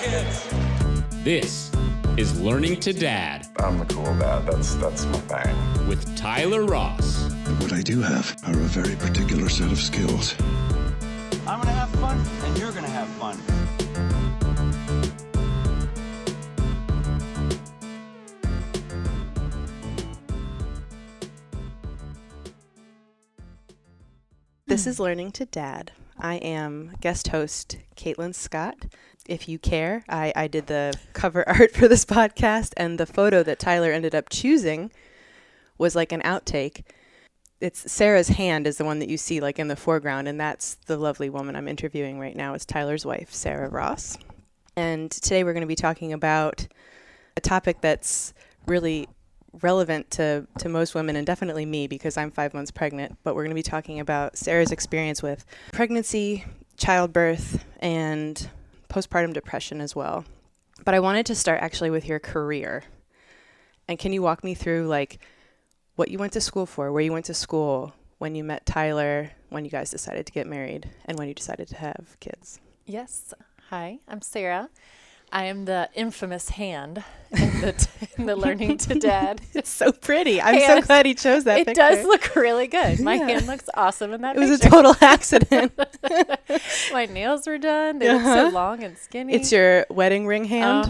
kids. This is Learning to Dad I'm the cool dad. That's my thing. with Tyler Ross. But what I do have are a very particular set of skills. I'm gonna have fun, and you're gonna have fun. This is Learning to Dad. I am guest host Caitlin Scott. If you care, I did the cover art for this podcast, and the photo that Tyler ended up choosing was like an outtake. It's Sarah's hand is the one that you see like in the foreground, and that's the lovely woman I'm interviewing right now. It's Tyler's wife, Sarah Ross. And today we're going to be talking about a topic that's really relevant to most women, and definitely me because I'm 5 months pregnant. But we're going to be talking about Sarah's experience with pregnancy, childbirth, and postpartum depression as well. But I wanted to start actually with your career. And can you walk me through like what you went to school for, where you went to school, when you met Tyler, when you guys decided to get married, and when you decided to have kids? Yes. Hi, I'm Sarah. I am the infamous hand in the Learning to Dad. It's so pretty. I'm so glad he chose that It picture. does look really good. My hand looks awesome in that It picture. was a total accident. My nails were done. They look so long and skinny. It's your wedding ring hand?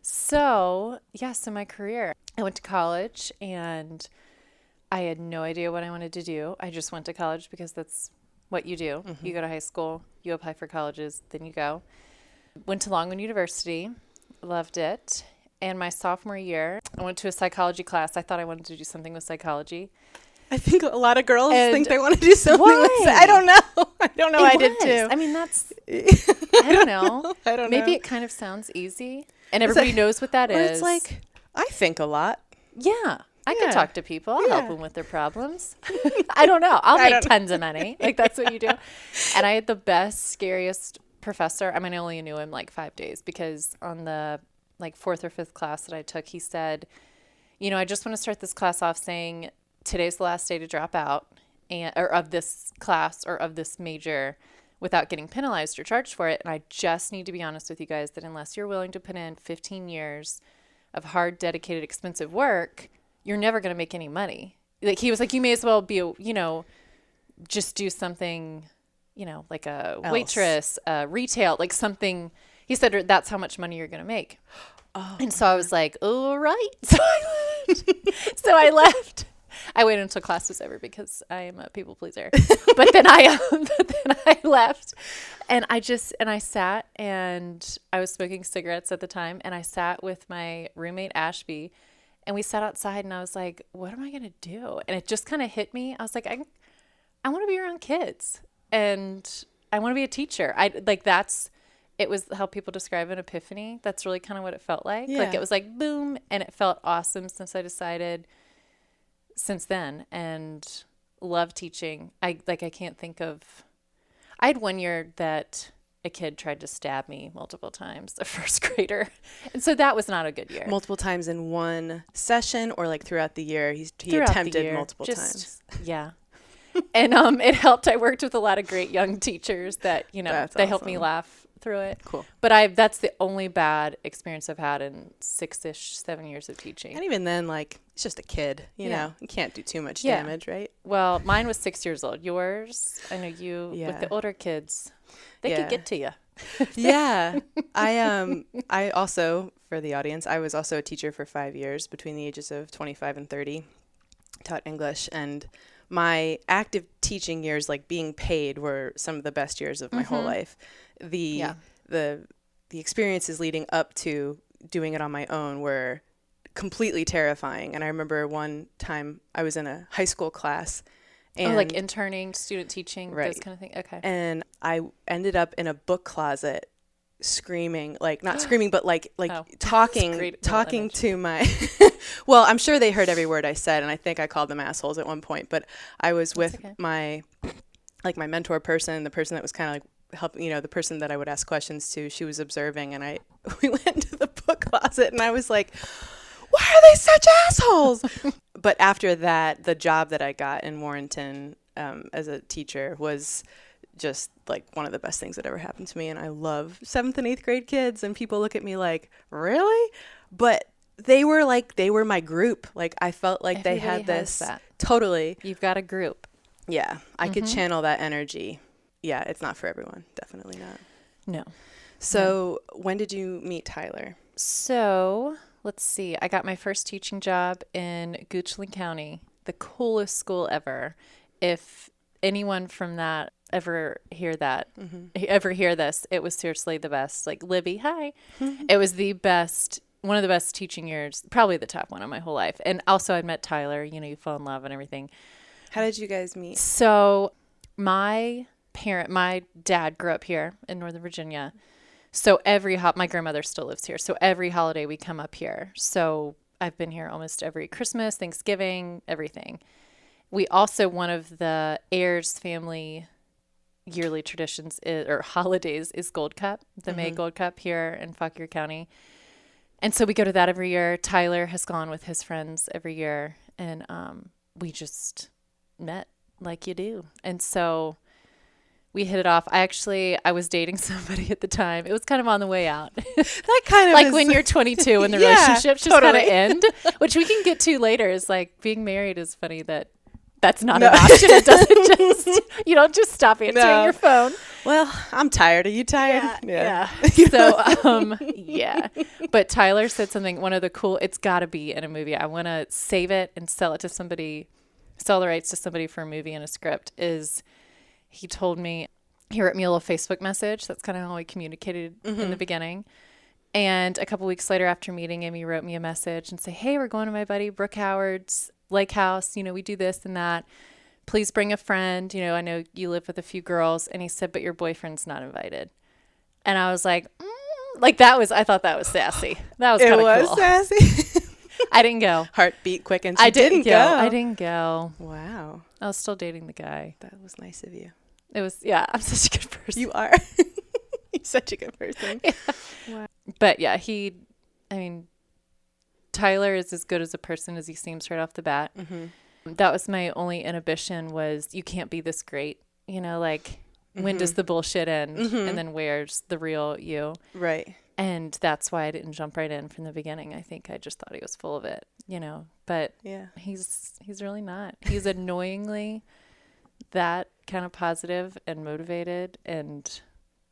So in my career, I went to college and I had no idea what I wanted to do. I just went to college because that's what you do. Mm-hmm. You go to high school, you apply for colleges, then you go. Went to Longwood University, loved it. And my sophomore year, I went to a psychology class. I thought I wanted to do something with psychology. I think a lot of girls think they want to do something with I don't know. I did too. I mean, that's, I don't know. I don't know. Maybe it kind of sounds easy. And everybody knows what that is. It's like, I think a lot. Yeah. I can talk to people. I'll help them with their problems. I don't know. I'll make tons of money. Like, that's what you do. And I had the best, scariest professor. I mean, I only knew him like 5 days because on the like 4th or 5th class that I took, he said, I just want to start this class off saying today's the last day to drop out or of this class or of this major without getting penalized or charged for it. And I just need to be honest with you guys that unless you're willing to put in 15 years of hard, dedicated, expensive work, you're never going to make any money. Like he was like, you may as well be, just do something, like a waitress, retail, like something. He said, that's how much money you're going to make. Oh, and so I was like, all right. So I left. I waited until class was over because I am a people pleaser. But then I left and I sat and I was smoking cigarettes at the time. And I sat with my roommate, Ashby, and we sat outside and I was like, what am I going to do? And it just kind of hit me. I was like, I want to be around kids and I want to be a teacher. It was how people describe an epiphany. That's really kind of what it felt like. Yeah. Like it was like boom. And it felt awesome since I decided since then and love teaching. I can't think of, I had 1 year that a kid tried to stab me multiple times, a first grader. And so that was not a good year. Multiple times in one session or like throughout the year? He throughout attempted multiple times. Yeah. And it helped. I worked with a lot of great young teachers that, they helped me laugh through it. Cool. But that's the only bad experience I've had in 7 years of teaching. And even then, like, it's just a kid, you know, you can't do too much damage, right? Well, mine was 6 years old. Yours, I know you, with the older kids, they could get to you. Yeah. I also, for the audience, I was also a teacher for 5 years between the ages of 25 and 30, taught English. And my active teaching years, like being paid, were some of the best years of my whole life. The experiences leading up to doing it on my own were completely terrifying. And I remember one time I was in a high school class. And like interning, student teaching, those kind of things. Okay. And I ended up in a book closet screaming, like not screaming, but like talking to my, well, I'm sure they heard every word I said. And I think I called them assholes at one point, but I was with my mentor person, the person that was kind of like helping, the person that I would ask questions to. She was observing, and we went to the book closet and I was like, why are they such assholes? But after that, the job that I got in Warrenton as a teacher was just like one of the best things that ever happened to me. And I love 7th and 8th grade kids, and people look at me like, really? But they were my group. Like I felt like Everybody they had has this. that. Totally. You've got a group. Yeah. I could channel that energy. Yeah. It's not for everyone. Definitely not. No. So when did you meet Tyler? So let's see. I got my first teaching job in Goochland County, the coolest school ever. If anyone from that ever hear this, it was seriously the best. Like Libby, hi. It was the best, one of the best teaching years, probably the top one of my whole life. And also I met Tyler, you know, you fall in love and everything. How did you guys meet? So my dad grew up here in Northern Virginia. So my grandmother still lives here. So every holiday we come up here. So I've been here almost every Christmas, Thanksgiving, everything. We also, one of the Ayers family yearly traditions or holidays is Gold Cup, the May Gold Cup here in Fauquier County. And so we go to that every year. Tyler has gone with his friends every year. And we just met like you do. And so we hit it off. I was dating somebody at the time. It was kind of on the way out. That kind of like when you're 22 and the Yeah, relationships just totally. kind of end, which we can get to later. Is like being married is funny that's not an option. It doesn't just, you don't just stop answering your phone. Well, I'm tired. Are you tired? Yeah. So, yeah. But Tyler said something, one of the cool, it's got to be in a movie. I want to save it and sell the rights to somebody for a movie and a script he told me, he wrote me a little Facebook message. That's kind of how we communicated in the beginning. And a couple weeks later after meeting him, he wrote me a message and say, hey, we're going to my buddy Brooke Howard's lake house. You know, we do this and that. Please bring a friend. You know, I know you live with a few girls. And he said, but your boyfriend's not invited. And I was like, I thought that was sassy. That was kind of cool. It was sassy. I didn't go. Heartbeat quick, and I didn't go. I didn't go. Wow. I was still dating the guy. That was nice of you. It was, yeah, I'm such a good person. You are. You're such a good person. Yeah. Wow. But yeah, Tyler is as good as a person as he seems right off the bat. That was my only inhibition was you can't be this great. You know, like when does the bullshit end? And then where's the real you? Right. And that's why I didn't jump right in from the beginning. I think I just thought he was full of it, you know, but yeah, he's really not. He's annoyingly that kind of positive and motivated and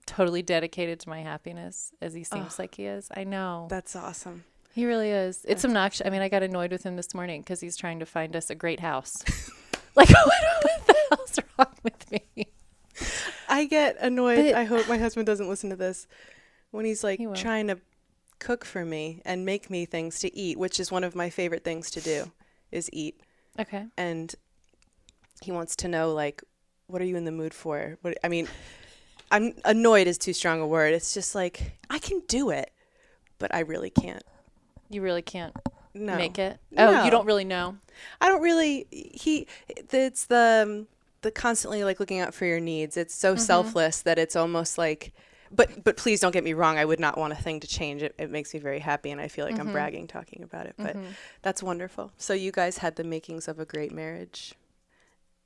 totally dedicated to my happiness as he seems like he is. I know. That's awesome. He really is. It's obnoxious. I mean, I got annoyed with him this morning because he's trying to find us a great house. Like, what the hell's wrong with me? I get annoyed. But I hope my husband doesn't listen to this. When he's like He will. trying to cook for me and make me things to eat, which is one of my favorite things to do, is eat. Okay. And he wants to know, like, what are you in the mood for? I'm annoyed is too strong a word. It's just like, I can do it, but I really can't. You really can't make it? No. Oh, you don't really know? I don't really. It's the constantly like looking out for your needs. It's so selfless that it's almost like. But please don't get me wrong. I would not want a thing to change. It makes me very happy, and I feel like I'm bragging talking about it. But that's wonderful. So you guys had the makings of a great marriage.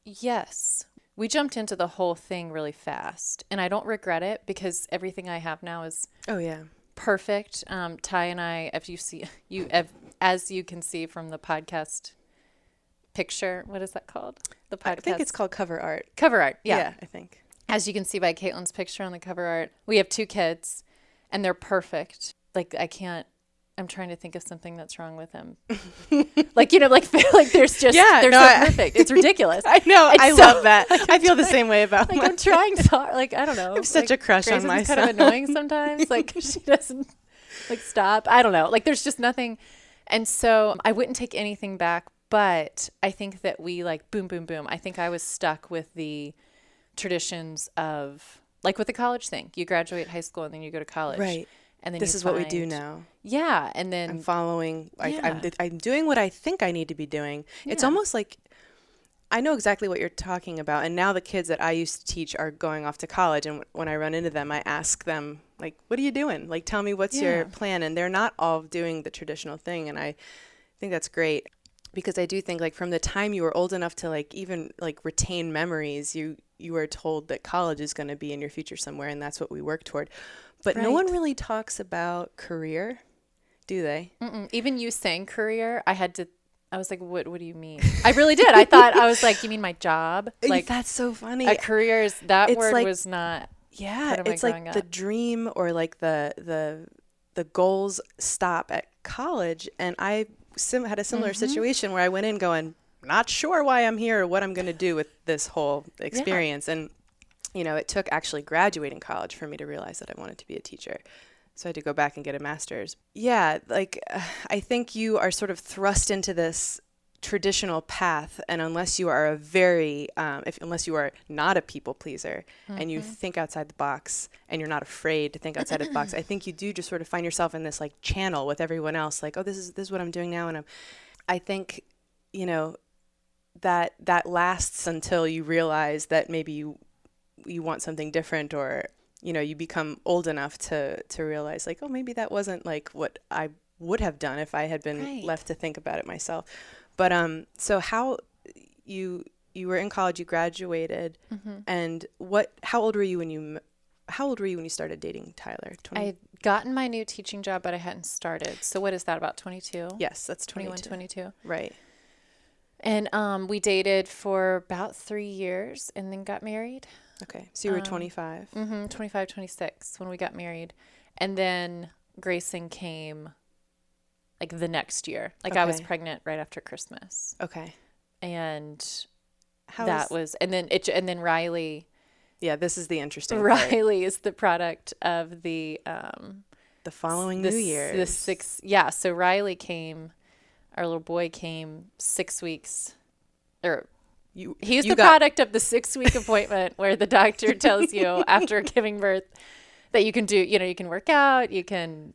Yes. We jumped into the whole thing really fast, and I don't regret it because everything I have now is perfect. Ty and I, as you can see from the podcast picture, what is that called? The podcast. I think it's called cover art. Cover art. Yeah, I think. As you can see by Caitlin's picture on the cover art, we have 2 kids, and they're perfect. Like I'm trying to think of something that's wrong with him. Like, you know, like there's just, they're so perfect. It's ridiculous. I know. I love that. I feel the same way about like I'm trying so hard. Like, I don't know. I have such a crush on my son. Kind of annoying sometimes. Like she doesn't like stop. I don't know. Like there's just nothing. And so I wouldn't take anything back, but I think that we like boom, boom, boom. I think I was stuck with the traditions of like with the college thing. You graduate high school and then you go to college. Right. And then this is what we do now. Yeah. And then I'm following, I'm doing what I think I need to be doing. Yeah. It's almost like I know exactly what you're talking about. And now the kids that I used to teach are going off to college. And when I run into them, I ask them, like, what are you doing? Like, tell me what's your plan? And they're not all doing the traditional thing. And I think that's great because I do think like from the time you were old enough to like even like retain memories, you are told that college is going to be in your future somewhere, and that's what we work toward. But no one really talks about career, do they? Even you saying career, I was like, what do you mean? I really did. I was like, you mean my job? Like, that's so funny. A career is, that It's word like, was not. yeah, it's like the dream, or like the goals stop at college. And I had a similar situation where I went in going, not sure why I'm here or what I'm going to do with this whole experience. And, it took actually graduating college for me to realize that I wanted to be a teacher. So I had to go back and get a master's. Yeah, like I think you are sort of thrust into this traditional path, and unless you are unless you are not a people pleaser and you think outside the box and you're not afraid to think outside of the box, I think you do just sort of find yourself in this like channel with everyone else, like, oh, this is what I'm doing now, and I think that lasts until you realize that maybe you want something different, or you become old enough to realize like, oh, maybe that wasn't like what I would have done if I had been left to think about it myself. But so how you were in college, you graduated, and how old were you when you started dating Tyler? 20? I had gotten my new teaching job, but I hadn't started. So what is that, about 22? Yes, that's 21, 22. Right. And we dated for about 3 years and then got married. Okay. So you were 25. 25, 26 when we got married. And then Grayson came like the next year. Like I was pregnant right after Christmas. Okay. And and then Riley. Yeah, this is the interesting part. Riley is the product of the following New Year's. So Riley came, our little boy came 6 weeks, or he's the product of the 6-week appointment where the doctor tells you after giving birth that you can do, you can work out, you can,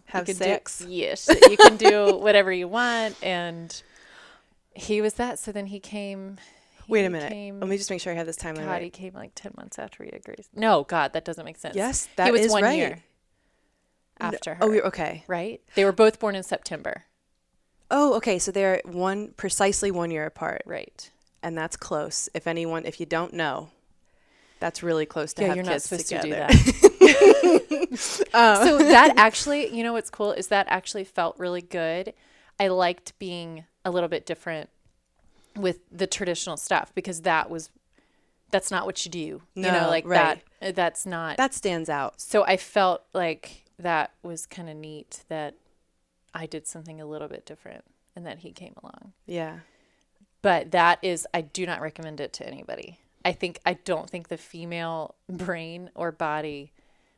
have you can sex. Yes, you can do whatever you want. And he was that. So then he came. Wait a minute. Let me just make sure I have this timeline right. He came like 10 months after he had Grace. No, God, that doesn't make sense. Yes, that he was is 1 right. year after her. Oh, okay. Right? They were both born in September. Oh, okay. So they're precisely 1 year apart. Right. And that's close. If you don't know, that's really close to have you're kids not supposed together. to do that. So that actually, what's cool is that actually felt really good. I liked being a little bit different with the traditional stuff, because that's not what you do. Right. That's not. That stands out. So I felt like that was kind of neat that I did something a little bit different and that he came along. Yeah. But I do not recommend it to anybody. I don't think the female brain or body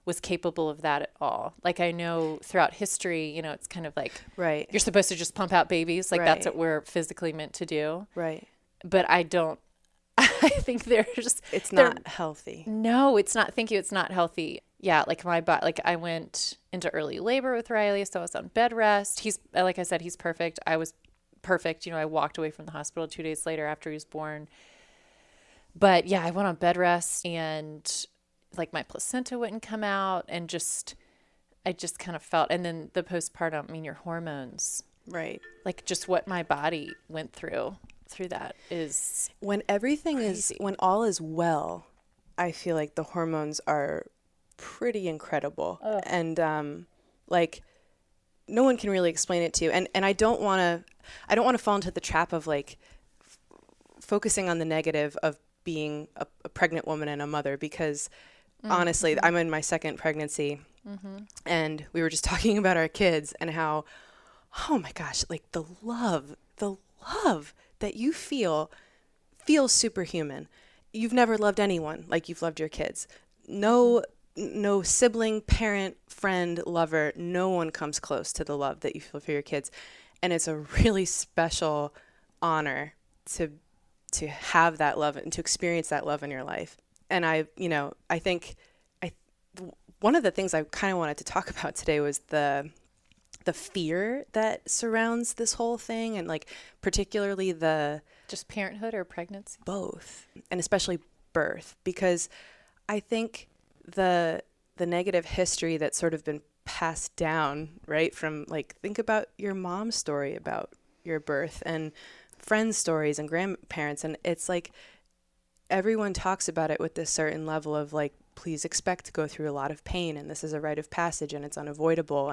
was capable of that at all. Like, I know throughout history, it's kind of like, right, you're supposed to just pump out babies. Like, that's what we're physically meant to do. Right. But I think it's not healthy. No, it's not. Thank you. It's not healthy. Yeah. Like my body, like I went into early labor with Riley. So I was on bed rest. Like I said, he's perfect. I was perfect. I walked away from the hospital 2 days later after he was born. But yeah, I went on bed rest, and like my placenta wouldn't come out, and I just kind of felt, and then the postpartum, your hormones, right? Like just what my body went through that is when everything crazy. When all is well, I feel like the hormones are pretty incredible. And like no one can really explain it to you. And I don't want to fall into the trap of like focusing on the negative of being a pregnant woman and a mother, because honestly, I'm in my second pregnancy, and we were just talking about our kids and how, oh my gosh, like the love that you feels superhuman. You've never loved anyone like you've loved your kids. No sibling, parent, friend, lover, no one comes close to the love that you feel for your kids. And it's a really special honor to have that love and to experience that love in your life. And I think one of the things I kind of wanted to talk about today was the fear that surrounds this whole thing, and like particularly just parenthood or pregnancy, both, and especially birth, because I think the negative history that's sort of been passed down, right, from like, think about your mom's story about your birth and friends' stories and grandparents, and it's like everyone talks about it with this certain level of like, please expect to go through a lot of pain, and this is a rite of passage, and it's unavoidable.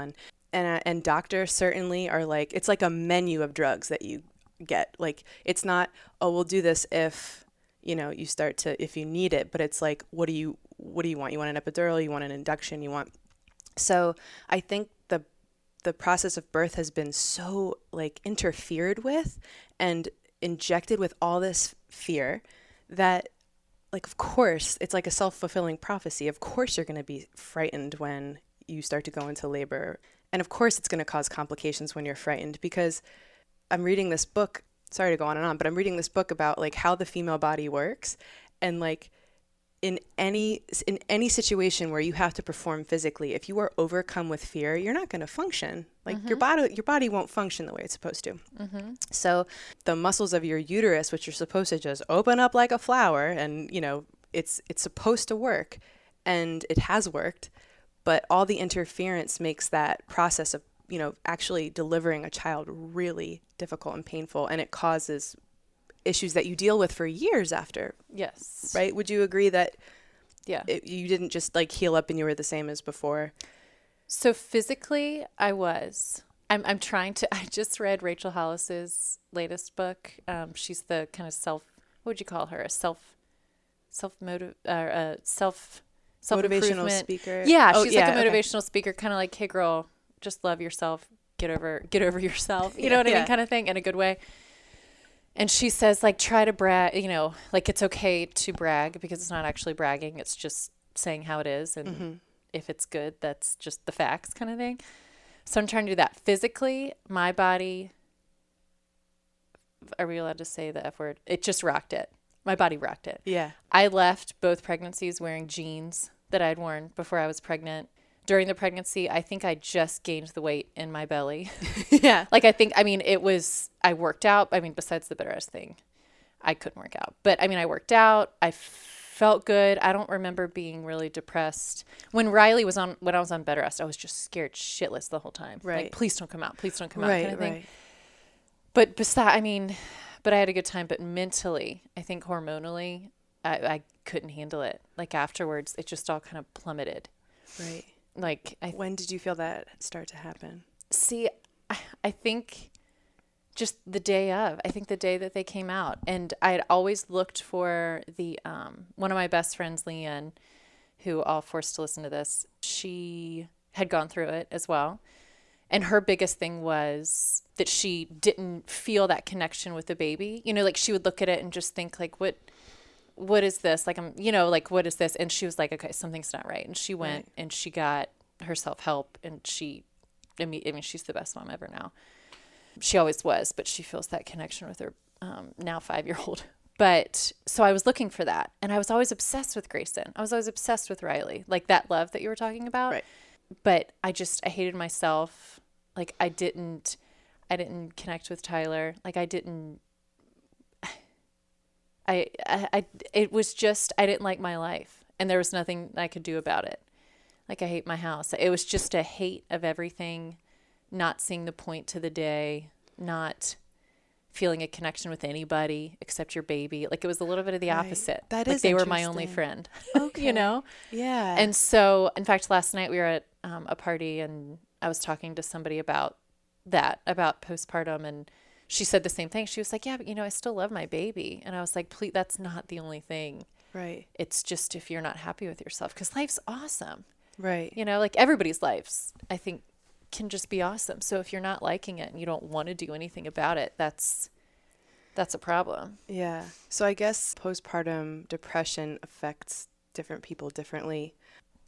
And doctors certainly are like, it's like a menu of drugs that you get. Like, it's not, oh, we'll do this if, you know, you start to, if you need it, but it's like, what do you want? You want an epidural, you want an induction, you want. So I think the process of birth has been so like interfered with and injected with all this fear that, like, of course, it's like a self-fulfilling prophecy. Of course you're going to be frightened when you start to go into labor. And of course it's going to cause complications when you're frightened, because I'm reading this book, sorry to go on and on, but I'm reading this book about like how the female body works. And like in any situation where you have to perform physically, if you are overcome with fear, you're not going to function. Like your body won't function the way it's supposed to. So the muscles of your uterus, which are supposed to just open up like a flower, and you know, it's supposed to work, and it has worked, but all the interference makes that process of, you know, actually delivering a child really difficult and painful, and it causes issues that you deal with for years after. Yes. Right? Would you agree that you didn't just like heal up and you were the same as before? So physically, I was. I'm trying to. I just read Rachel Hollis's latest book. She's the kind of what would you call her? A Motivational speaker. Yeah, she's like a motivational speaker, kind of like, hey girl, just love yourself, get over yourself. You know what I mean, kind of thing, in a good way. And she says, like, try to brag, you know, like it's okay to brag, because it's not actually bragging. It's just saying how it is. And if it's good, that's just the facts, kind of thing. So I'm trying to do that. Physically, my body, are we allowed to say the F word? It just rocked it. My body rocked it. Yeah. I left both pregnancies wearing jeans that I'd worn before I was pregnant. During the pregnancy, I think I just gained the weight in my belly. Yeah. Like, I worked out. I mean, besides the bed rest thing, I couldn't work out. But I mean, I worked out. I felt good. I don't remember being really depressed. When I was on bed rest, I was just scared shitless the whole time. Right. Like, please don't come out. Please don't come out, Right, kind of thing. right. But but I had a good time. But mentally, I think hormonally, I couldn't handle it. Like, afterwards, it just all kind of plummeted. Right. Like, when did you feel that start to happen? See, I think just the day of. I think the day that they came out. And I had always looked for one of my best friends, Leanne, who I'll force to listen to this. She had gone through it as well. And her biggest thing was that she didn't feel that connection with the baby. You know, like, she would look at it and just think, like, what is this? Like, what is this? And she was like, okay, something's not right. And she went and she got herself help, and she's the best mom ever now. She always was, but she feels that connection with her now 5-year-old. But so I was looking for that, and I was always obsessed with Grayson. I was always obsessed with Riley, like that love that you were talking about. Right. But I hated myself. Like, I didn't connect with Tyler. Like, it was just, I didn't like my life, and there was nothing I could do about it. Like, I hate my house. It was just a hate of everything, not seeing the point to the day, not feeling a connection with anybody except your baby. Like, it was a little bit of the opposite. That like, is they were my only friend. Okay. You know? Yeah. And so, in fact, last night we were at a party, and I was talking to somebody about postpartum, and she said the same thing. She was like, yeah, but I still love my baby. And I was like, please, that's not the only thing. Right. It's just if you're not happy with yourself, because life's awesome. Right. Like, everybody's lives, I think, can just be awesome. So if you're not liking it and you don't want to do anything about it, that's a problem. Yeah. So I guess postpartum depression affects different people differently.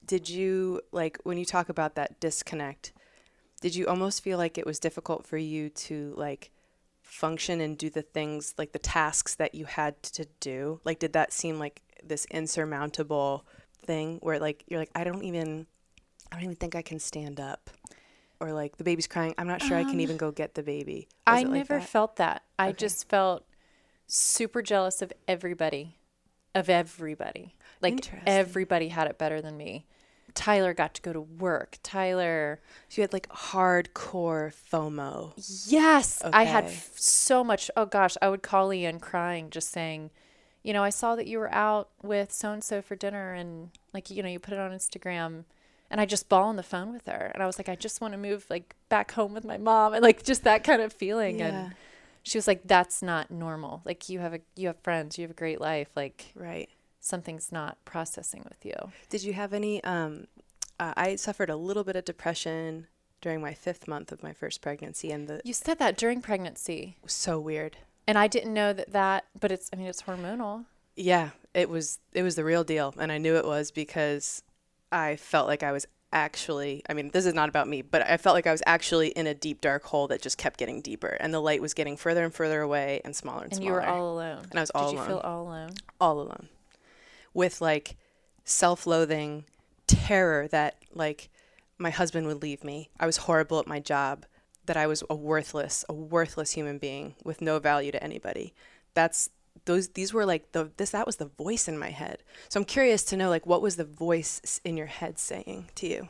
Did you, like, when you talk about that disconnect, did you almost feel like it was difficult for you to, like, function and do the things, like the tasks that you had to do? Like, did that seem like this insurmountable thing where, like, you're like, I don't even think I can stand up, or like the baby's crying, I'm not sure I can even go get the baby? I never felt that. I just felt super jealous of everybody. Like, everybody had it better than me. Tyler got to go to work. So you had like hardcore FOMO. Yes. Okay. I had so much. Oh gosh, I would call Ian crying, just saying, you know, I saw that you were out with so-and-so for dinner and like, you know, you put it on Instagram. And I just bawl on the phone with her. And I was like, I just want to move like back home with my mom. And like just that kind of feeling. Yeah. And she was like, that's not normal. Like you have friends, you have a great life. Like Right. something's not processing with you. Did you have any, I suffered a little bit of depression during my 5th month of my first pregnancy, and You said that during pregnancy. it was so weird. And I didn't know that, but it's hormonal. Yeah, it was the real deal. And I knew it was because I felt like I was actually, I mean, this is not about me, but I felt like I was actually in a deep, dark hole that just kept getting deeper. And the light was getting further and further away and smaller and And smaller. you were all alone. And I was all alone. Did you feel all alone? All alone. With like self-loathing, terror that like my husband would leave me. I was horrible at my job, that I was a worthless human being with no value to anybody. These were like that was the voice in my head. So I'm curious to know, like, what was the voice in your head saying to you?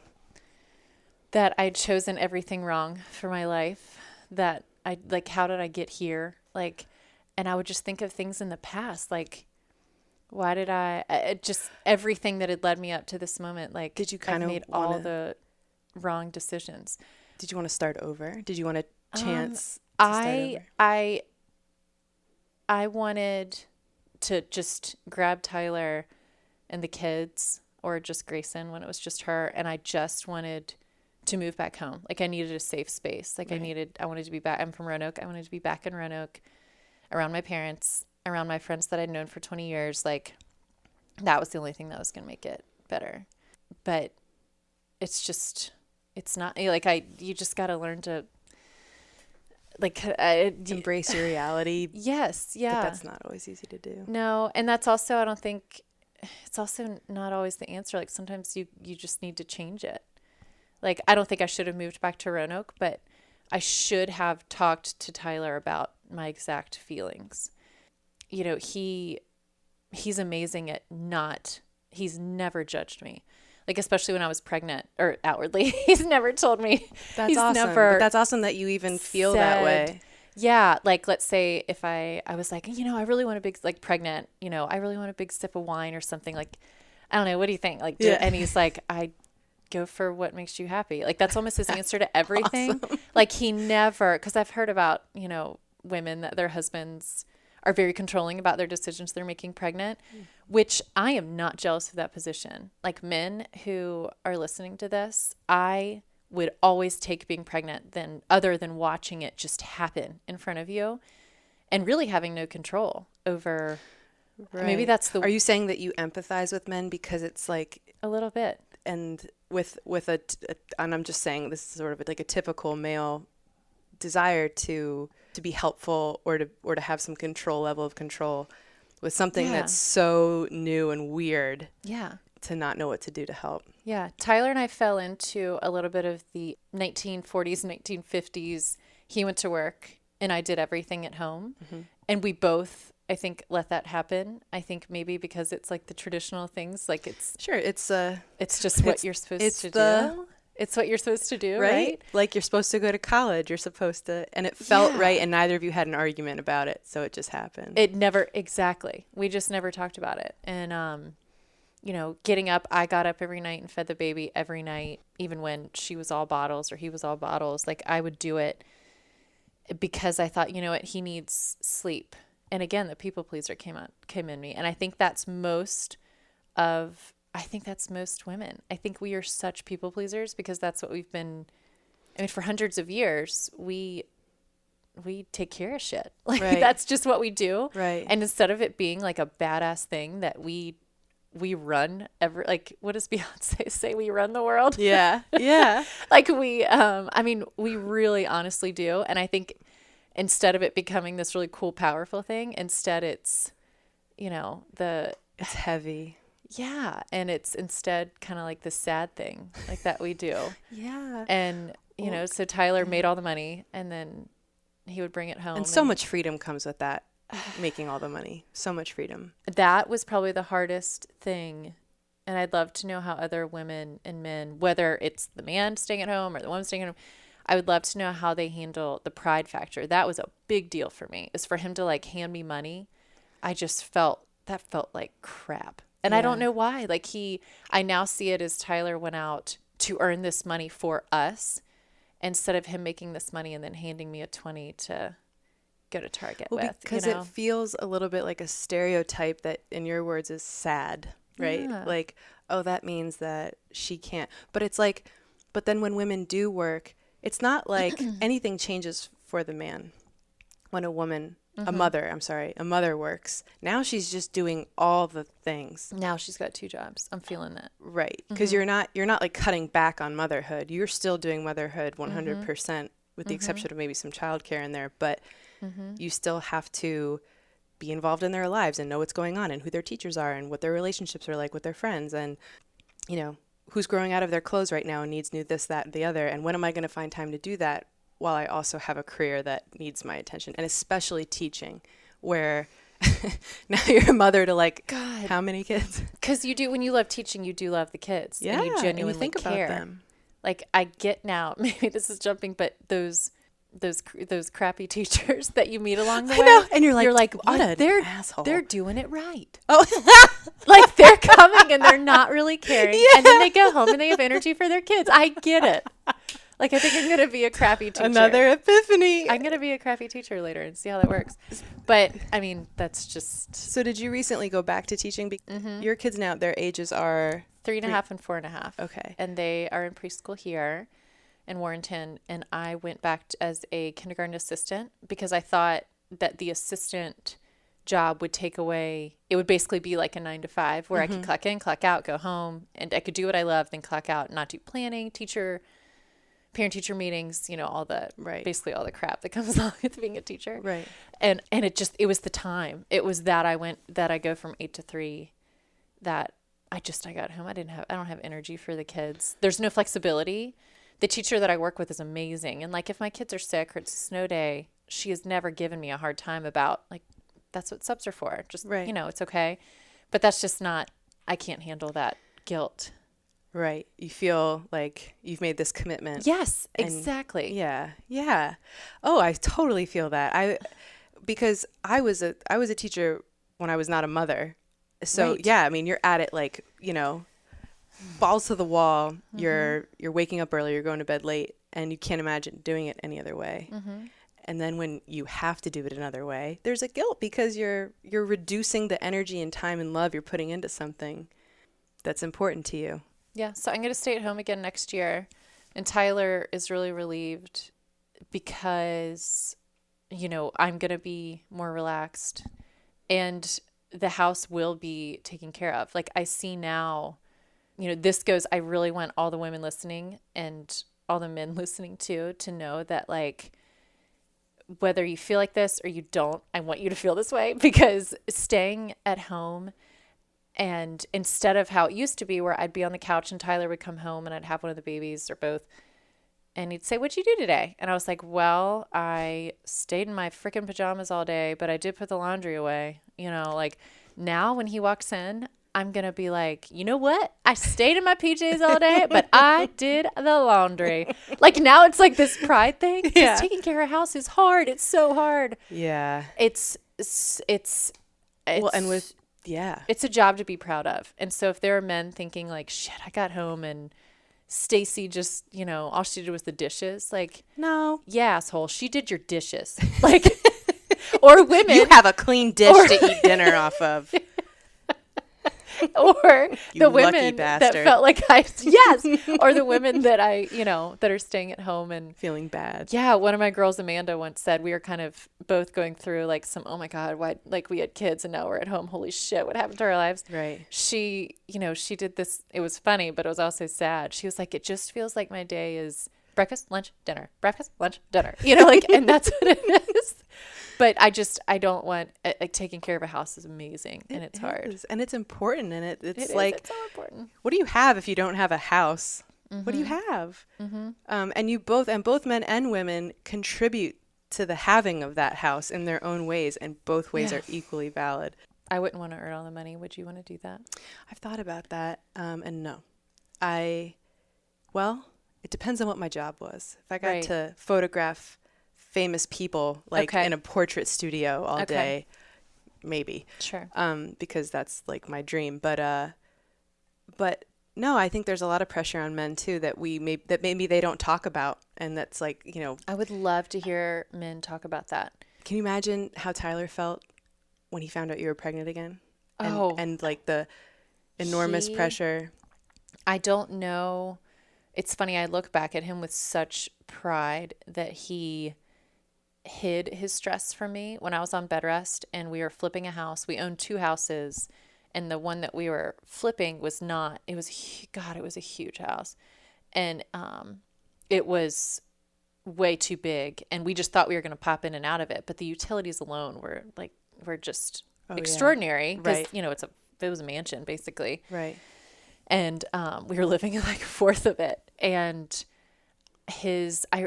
That I'd chosen everything wrong for my life. That I like, how did I get here? Like, and I would just think of things in the past, like, why did just everything that had led me up to this moment. Like, Did you kind I've of made all the wrong decisions. Did you want to start over? Did you want a chance to start over? I wanted to just grab Tyler and the kids, or just Grayson when it was just her, and I just wanted to move back home. Like I needed a safe space. Like Right. I wanted to be back. I'm from Roanoke. I wanted to be back in Roanoke, around my parents, around my friends that I'd known for 20 years. Like that was the only thing that was going to make it better. But it's not like you just got to learn to like Embrace your reality. Yes. Yeah. But that's not always easy to do. No, and that's also, I don't think, it's also not always the answer. Like sometimes you just need to change it. Like I don't think I should have moved back to Roanoke, but I should have talked to Tyler about my exact feelings. You know, he's amazing at he's never judged me. Like, especially when I was pregnant, or outwardly, he's never told me. That's He's awesome. never But that's awesome that you even feel that way. said- Yeah. Like, let's say if I was like, you know, I really want a big, like pregnant, you know, I really want a big sip of wine or something. Like, I don't know. What do you think? Like, Yeah. and he's like, I go for what makes you happy. Like, that's almost his answer to everything. Awesome. Like he never, cause I've heard about, you know, women that their husbands are very controlling about their decisions they're making pregnant, which I am not jealous of that position. Like men who are listening to this, I would always take being pregnant other than watching it just happen in front of you and really having no control over. Right. Maybe that's the. Are you saying that you empathize with men because it's like a little bit? And with and I'm just saying this is sort of like a typical male desire to be helpful or to have some level of control with something that's so new and weird. Yeah. To not know what to do to help. Yeah. Tyler and I fell into a little bit of the 1940s, 1950s. He went to work and I did everything at home. Mm-hmm. And we both, I think, let that happen. I think maybe because it's like the traditional things, like it's just what you're supposed to do. It's what you're supposed to do, right? Like you're supposed to go to college. You're supposed to, and it felt right. And neither of you had an argument about it. So it just happened. Exactly. We just never talked about it. And, you know, getting up, I got up every night and fed the baby every night, even when she was all bottles or he was all bottles. Like I would do it because I thought, you know what, he needs sleep. And again, the people pleaser came in me. And I think that's most women. I think we are such people pleasers because that's what we've been. I mean, for hundreds of years, we take care of shit. Like that's just what we do. Right. And instead of it being like a badass thing that we run like, what does Beyonce say? We run the world. Yeah. Yeah. Like we really honestly do. And I think instead of it becoming this really cool, powerful thing, instead it's, you know, it's heavy. Yeah. And it's instead kind of like the sad thing like that we do. Yeah. And, you know, so Tyler made all the money and then he would bring it home. And so much freedom comes with that, making all the money. So much freedom. That was probably the hardest thing. And I'd love to know how other women and men, whether it's the man staying at home or the woman staying at home, I would love to know how they handle the pride factor. That was a big deal for me, is for him to like hand me money. I just felt that felt like crap. And I don't know why. Like I now see it as Tyler went out to earn this money for us instead of him making this money and then handing me a 20 to go to Target with. Because it feels a little bit like a stereotype that, in your words, is sad, right? Yeah. Like, oh, that means that she can't. But it's like, but then when women do work, it's not like anything changes for the man. When a woman, a mother works, now she's just doing all the things. Now she's got 2 jobs. I'm feeling that. Right. Because you're not like cutting back on motherhood. You're still doing motherhood 100% with the exception of maybe some childcare in there. But you still have to be involved in their lives and know what's going on and who their teachers are and what their relationships are like with their friends and, you know, who's growing out of their clothes right now and needs new this, that, and the other. And when am I going to find time to do that while I also have a career that needs my attention? And especially teaching, where now you're a mother to like, God, how many kids? Because you do, when you love teaching, you do love the kids. Yeah, and you genuinely and you think care about them. Like I get now, maybe this is jumping, but those crappy teachers that you meet along the way. I know. And you're like, what an asshole. They're doing it right. Oh, like they're coming and they're not really caring. And then they go home and they have energy for their kids. I get it. Like, I think I'm going to be a crappy teacher. Another epiphany. I'm going to be a crappy teacher later and see how that works. But, I mean, that's just... So did you recently go back to teaching? Your kids now, their ages are... 3.5 and 4.5. Okay. And they are in preschool here in Warrenton. And I went back as a kindergarten assistant because I thought that the assistant job would take away... It would basically be like a 9 to 5 where I could clock in, clock out, go home. And I could do what I love, then clock out, not do planning, parent-teacher meetings, you know, all the basically all the crap that comes along with being a teacher. Right. And it was the time. It was that I go from 8 to 3 that I got home. I don't have energy for the kids. There's no flexibility. The teacher that I work with is amazing. And like if my kids are sick or it's a snow day, she has never given me a hard time about like that's what subs are for. Just you know, it's okay. But that's just not I can't handle that guilt. Right. You feel like you've made this commitment. Yes, exactly. Yeah. Yeah. Oh, I totally feel that. Because I was a teacher when I was not a mother. So yeah, I mean, you're at it like, you know, balls to the wall. You're waking up early, you're going to bed late, and you can't imagine doing it any other way. And then when you have to do it another way, there's a guilt because you're reducing the energy and time and love you're putting into something that's important to you. Yeah, so I'm going to stay at home again next year. And Tyler is really relieved because, you know, I'm going to be more relaxed and the house will be taken care of. Like I see now, you know, I really want all the women listening and all the men listening too to know that like, whether you feel like this or you don't, I want you to feel this way because staying at home and instead of how it used to be where I'd be on the couch and Tyler would come home and I'd have one of the babies or both and he'd say, "What'd you do today?" And I was like, "Well, I stayed in my freaking pajamas all day, but I did put the laundry away." You know, like now when he walks in, I'm going to be like, "You know what? I stayed in my PJs all day, but I did the laundry." Like now it's like this pride thing. Yeah. Taking care of a house is hard. It's so hard. Yeah. It's a job to be proud of. And so if there are men thinking like, shit, I got home and Stacy just, you know, all she did was the dishes. Like, no. Yeah, asshole. She did your dishes. Like, or women. You have a clean dish to eat dinner off of. Or the women that felt like or the women that that are staying at home and feeling bad. Yeah. One of my girls, Amanda, once said we were kind of both going through like some, oh my God, why, like we had kids and now we're at home. Holy shit. What happened to our lives? Right. She did this. It was funny, but it was also sad. She was like, it just feels like my day is breakfast, lunch, dinner, breakfast, lunch, dinner, like, and that's what it is. But I don't want, like, taking care of a house is amazing and it's hard. And it's important. And it's so important. What do you have if you don't have a house? What do you have? And both men and women contribute to the having of that house in their own ways. And both ways are equally valid. I wouldn't want to earn all the money. Would you want to do that? I've thought about that. And no, it depends on what my job was. If I got to photograph famous people in a portrait studio all day, maybe. Sure. Because that's like my dream. But no, I think there's a lot of pressure on men too that maybe they don't talk about, and that's like, you know. I would love to hear men talk about that. Can you imagine how Tyler felt when he found out you were pregnant again? And like the enormous pressure. I don't know. It's funny. I look back at him with such pride that he hid his stress from me when I was on bed rest and we were flipping a house. We owned 2 houses, and the one that we were flipping was not. It was a huge house, and it was way too big, and we just thought we were going to pop in and out of it. But the utilities alone were just extraordinary, because it was a mansion basically, right? And we were living in like a fourth of it, and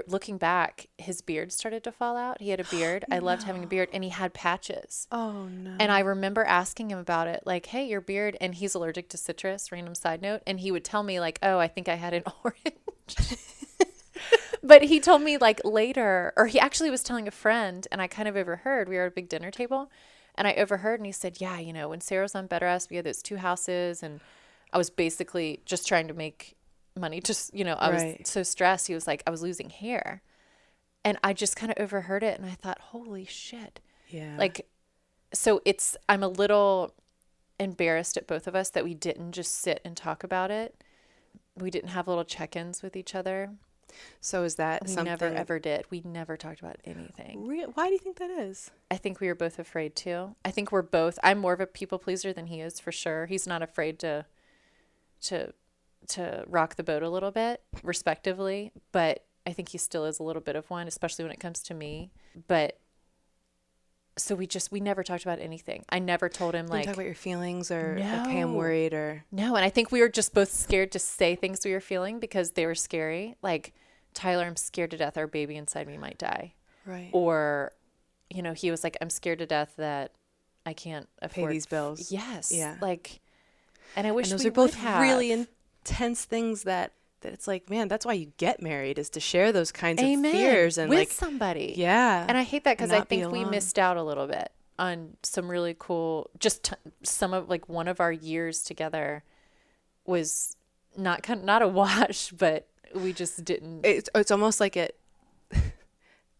looking back, his beard started to fall out. He had a beard. I loved having a beard, and he had patches. Oh no. And I remember asking him about it, like, hey, your beard, and he's allergic to citrus, random side note, and he would tell me like, oh, I think I had an orange. But he told me like later, or he actually was telling a friend, and I kind of overheard. We were at a big dinner table, and I overheard, and he said, yeah, you know, when Sarah was on bed rest, we had those 2 houses, and I was basically just trying to make money. Just, you know, I was so stressed. He was like, I was losing hair. And I just kind of overheard it, and I thought, holy shit. Yeah. Like, so I'm a little embarrassed at both of us that we didn't just sit and talk about it. We didn't have little check-ins with each other. So is that something? We never ever did. We never talked about anything. Why do you think that is? I think we were both afraid too. I think I'm more of a people pleaser than he is, for sure. He's not afraid to rock the boat a little bit, respectively, but I think he still is a little bit of one, especially when it comes to me. But so we never talked about anything. I never told him like, talk about your feelings or like, hey, I'm worried or no. And I think we were just both scared to say things we were feeling because they were scary. Like, Tyler, I'm scared to death our baby inside me might die. Right. Or, you know, he was like, I'm scared to death that I can't afford pay these bills. Yes. Yeah. Like, and I wish those we are both would have. really intense things that it's like, man, that's why you get married, is to share those kinds of fears and with like somebody. Yeah. And I hate that because I think we missed out a little bit on some really cool, some of like one of our years together was not a wash, but we just didn't. It's almost like it.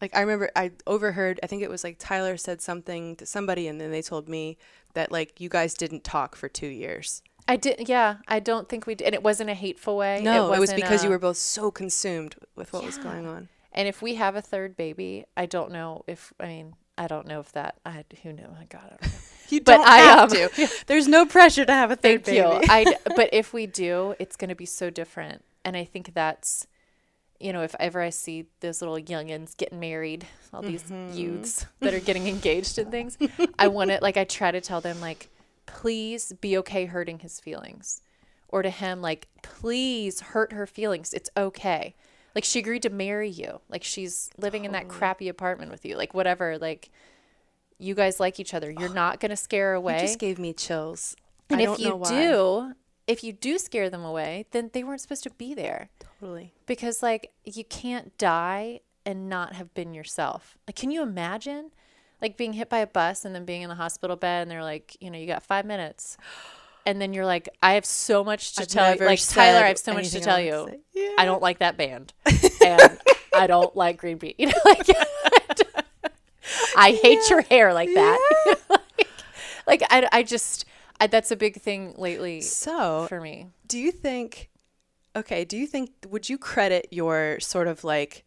Like I remember I overheard, I think it was like Tyler said something to somebody, and then they told me that like you guys didn't talk for 2 years. I did. Yeah. I don't think we did. And it wasn't a hateful way. No, it was because you were both so consumed with what was going on. And if we have a third baby, I don't know if that, who knows? Oh, God, I don't know. You don't have to. There's no pressure to have a third baby. But if we do, it's going to be so different. And I think that's, you know, if ever I see those little youngins getting married, all these youths that are getting engaged and things, I try to tell them like, please be okay hurting his feelings, or to him, like, please hurt her feelings. It's okay. Like, she agreed to marry you. Like, she's living in that crappy apartment with you. Like, whatever. Like, you guys like each other. You're not going to scare her away. You just gave me chills. And if you do scare them away, then they weren't supposed to be there. Totally. Because like, you can't die and not have been yourself. Like, can you imagine? Like being hit by a bus and then being in the hospital bed and they're like, you know, you got 5 minutes. And then you're like, I have so much to tell you. Like, Tyler, I have so much to tell you. Yeah. I don't like that band. And I don't like green bean. You know, like, I hate your hair like that. I that's a big thing lately for me. Do you think, would you credit your sort of like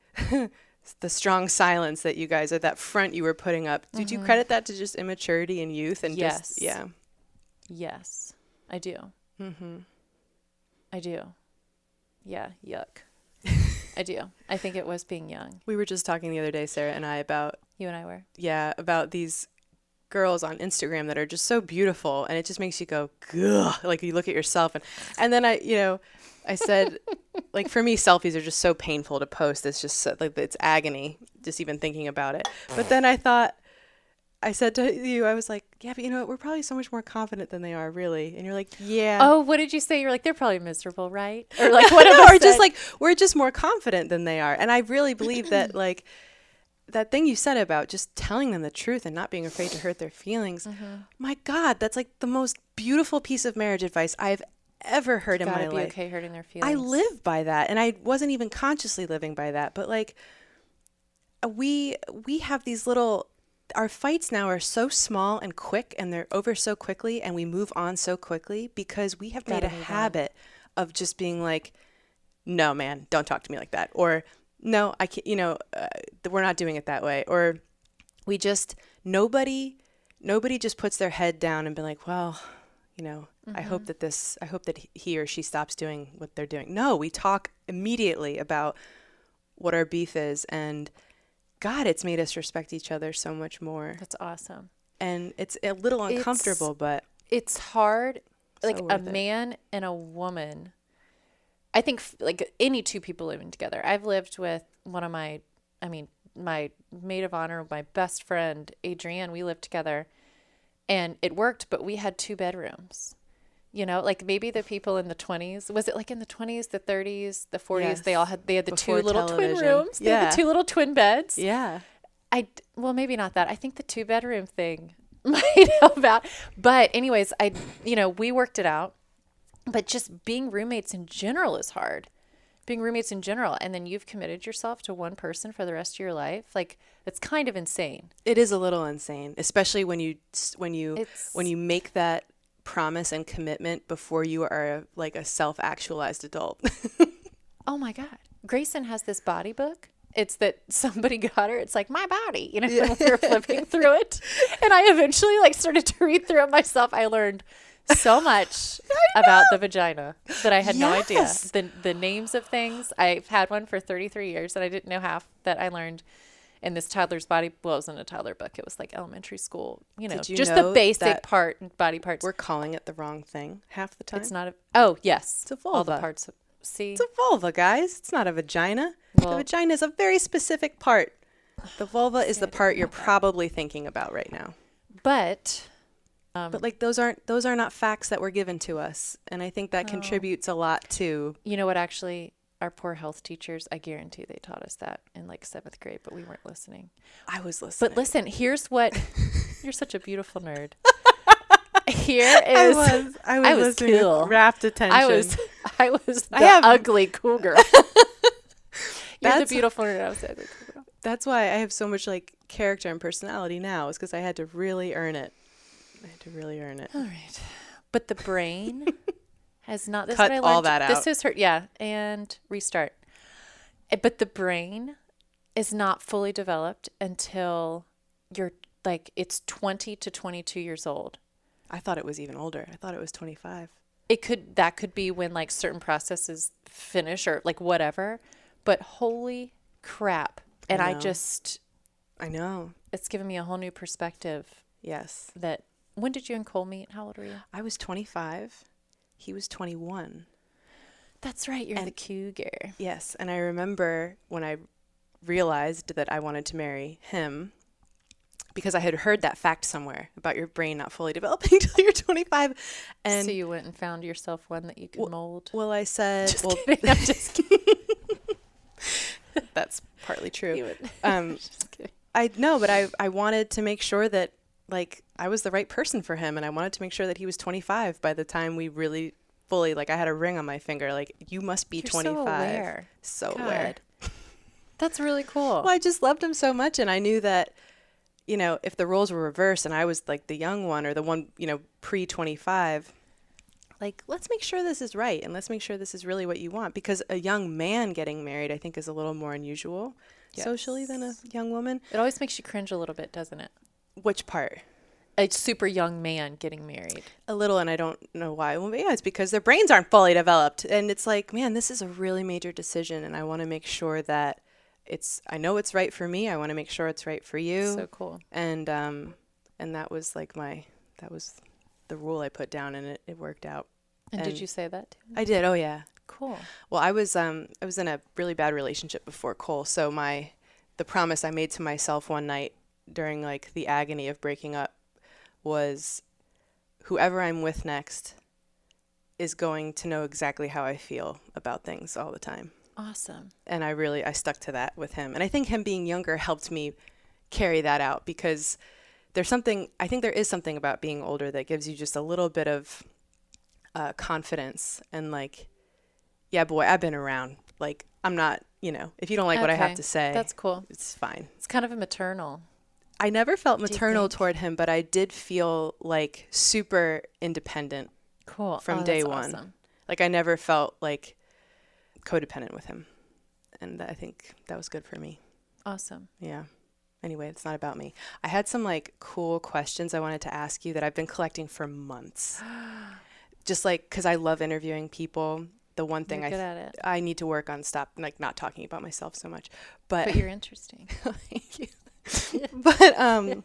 the strong silence that you guys, or that front you were putting up, did you credit that to just immaturity and youth? And yes. Yes, I do. I do. Yeah, yuck. I do. I think it was being young. We were just talking the other day, Sarah and I, about... You and I were? Yeah, about these girls on Instagram that are just so beautiful, and it just makes you go, ugh, like you look at yourself. And then I said, like, for me, selfies are just so painful to post. It's just like, it's agony just even thinking about it. But then I said to you, I was like, yeah, but you know what? We're probably so much more confident than they are, really. And you're like, yeah. Oh, what did you say? You're like, they're probably miserable, right? Or like, whatever. Or just like, we're just more confident than they are. And I really believe that, like, that thing you said about just telling them the truth and not being afraid to hurt their feelings. My God, that's like the most beautiful piece of marriage advice I've ever heard in my life. Gotta be okay hurting their feelings. I live by that, and I wasn't even consciously living by that. But like, we have these little. Our fights now are so small and quick, and they're over so quickly, and we move on so quickly because we have made a habit of just being like, no, man, don't talk to me like that. Or, no, I can't, we're not doing it that way. Or we just, nobody just puts their head down and be like, well, I hope that he or she stops doing what they're doing. No, we talk immediately about what our beef is, and God, it's made us respect each other so much more. That's awesome. And it's a little uncomfortable, but it's hard. Like so a worth it. man and a woman, I think like any two people living together. I've lived with my maid of honor, my best friend, Adrienne. We lived together and it worked, but we had 2 bedrooms. Like maybe the people in the 20s, was it like in the 20s, the 30s, the 40s, Yes. they had the Before 2 little television. twin rooms. They had the 2 little twin beds. yeah. Well, maybe not that. I think the 2-bedroom thing might help out. But anyways, we worked it out. But just being roommates in general is hard. Being roommates in general. And then you've committed yourself to one person for the rest of your life. Like, it's kind of insane. It is a little insane, especially when you make that promise and commitment before you are like a self-actualized adult. Oh my God. Grayson has this body book. It's that somebody got her. It's like my body, when we were flipping through it. And I eventually started to read through it myself. I learned so much about the vagina that I had no idea. The names of things. I've had one for 33 years and I didn't know half that I learned in this toddler's body. Well, it wasn't a toddler book. It was like elementary school, Did you just know the basic that body parts. We're calling it the wrong thing half the time. It's not oh, yes. It's a All the vulva. parts. See? It's a vulva, guys. It's not a vagina. Well- the vagina is a very specific part. The vulva is the part you're probably thinking about right now. But But like those are not facts that were given to us, and I think that contributes a lot to. you know what, actually, our poor health teachers, I guarantee they taught us that in like 7th grade, but we weren't listening. I was listening. But listen, here's what, you're such a beautiful nerd. Here is, I was listening with cool. rapt attention. I was the have- ugly cool girl. You're the That's- beautiful nerd. I was the ugly cool girl. That's why I have so much like character and personality now, is because I had to really earn it. All right. But the brain has not. This Cut is what I all learned. that This out. is her. Yeah, and restart. But the brain is not fully developed until you're like it's 20 to 22 years old. I thought it was even older. I thought it was 25. That could be when like certain processes finish or like whatever. But holy crap! And I know. it's given me a whole new perspective. Yes. That when did you and Cole meet? How old were you? I was 25. He was 21. That's right. You're the cougar. Yes. And I remember when I realized that I wanted to marry him, because I had heard that fact somewhere about your brain not fully developing until you're 25. And So you went and found yourself one that you could mold. well, I said, Just well, kidding. I'm just kidding. that's partly true. You would- Just kidding. I wanted to make sure that like I was the right person for him, and I wanted to make sure that he was 25 by the time we really fully, like, I had a ring on my finger, like, you must be You're 25. so aware. So God. aware. That's really cool. Well, I just loved him so much, and I knew that, if the roles were reversed and I was like the young one or the one, pre-25, like, let's make sure this is right, and let's make sure this is really what you want, because a young man getting married, I think, is a little more unusual socially than a young woman. It always makes you cringe a little bit, doesn't it? Which part? A super young man getting married. A little, and I don't know why. Well, yeah, it's because their brains aren't fully developed, and it's like, man, this is a really major decision, and I want to make sure that I know it's right for me. I want to make sure it's right for you. So cool. And that was like that was the rule I put down, and it worked out. And did you say that to him? I did. Oh yeah. Cool. Well, I was in a really bad relationship before Cole, so the promise I made to myself one night during like the agony of breaking up was, whoever I'm with next is going to know exactly how I feel about things all the time. Awesome. And I stuck to that with him. And I think him being younger helped me carry that out, because I think there is something about being older that gives you just a little bit of confidence and like, yeah, boy, I've been around. Like, I'm not, if you don't like what I have to say, that's cool. It's fine. It's kind of a maternal. I never felt maternal toward him, but I did feel like super independent. Cool. From day that's one. Awesome. Like, I never felt like codependent with him. And I think that was good for me. Awesome. Yeah. Anyway, it's not about me. I had some like cool questions I wanted to ask you that I've been collecting for months. Just like, because I love interviewing people. The one thing You're good at it. I need to work on not talking about myself so much. But you're interesting. Thank you. But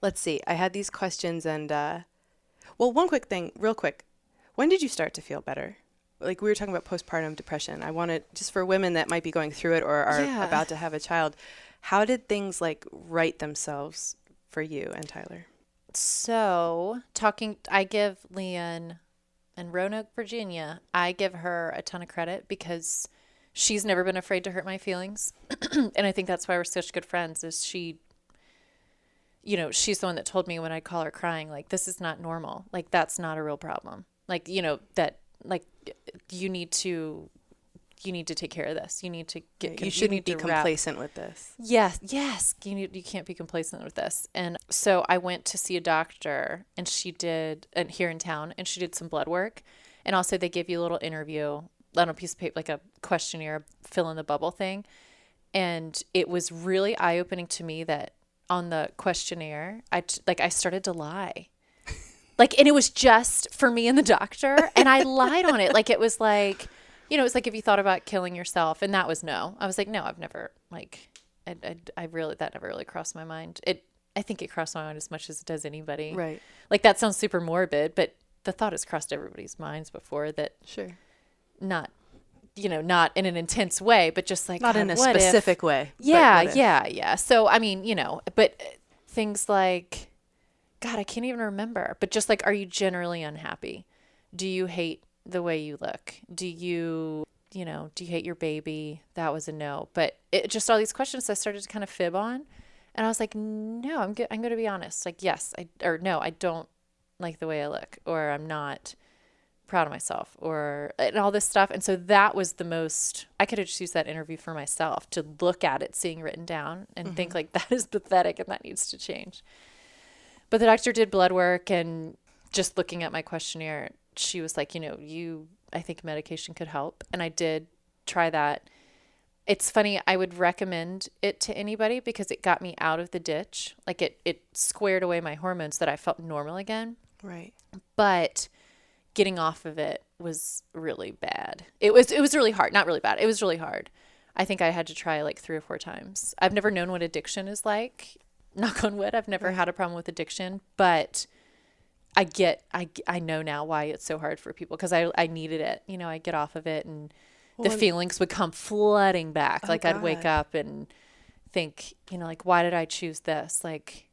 let's see. I had these questions and one quick thing, real quick. When did you start to feel better? Like, we were talking about postpartum depression. I wanted, just for women that might be going through it or are about to have a child, how did things like right themselves for you and Tyler? So I give Leanne in Roanoke, Virginia, I give her a ton of credit because she's never been afraid to hurt my feelings. And I think that's why we're such good friends, is she, she's the one that told me when I call her crying, like, this is not normal. Like, that's not a real problem. Like, that, like, you need to take care of this. You need to get, you shouldn't be complacent with this. Yes. You can't be complacent with this. And so I went to see a doctor, and here in town, and she did some blood work. And also they give you a little interview on a piece of paper, like a questionnaire, fill in the bubble thing. And it was really eye-opening to me that on the questionnaire, I started to lie. Like, and it was just for me and the doctor, and I lied on it. Like, it was like, it was like if you thought about killing yourself, and that was no. I was like, no, I've never, like, that never really crossed my mind. I think it crossed my mind as much as it does anybody. Right. Like, that sounds super morbid, but the thought has crossed everybody's minds before that. Sure. Not in an intense way, but just like, not in a specific way. Yeah. So, I mean, but things like, God, I can't even remember, but just like, are you generally unhappy? Do you hate the way you look? Do you hate your baby? That was a no. But it just all these questions I started to kind of fib on. And I was like, no, I'm going to be honest. Like, yes, no, I don't like the way I look, or I'm not proud of myself, and all this stuff. And so that was the most, I could have just used that interview for myself to look at it, seeing written down and think like, that is pathetic and that needs to change. But the doctor did blood work, and just looking at my questionnaire, she was like, I think medication could help. And I did try that. It's funny. I would recommend it to anybody because it got me out of the ditch. Like, it squared away my hormones that I felt normal again. Right. But getting off of it was really bad. It was really hard. Not really bad. It was really hard. I think I had to try like 3 or 4 times. I've never known what addiction is like. Knock on wood. I've never had a problem with addiction, but I know now why it's so hard for people, because I needed it. I get off of it, and the feelings would come flooding back. Like, I'd wake up and think, like, why did I choose this? Like,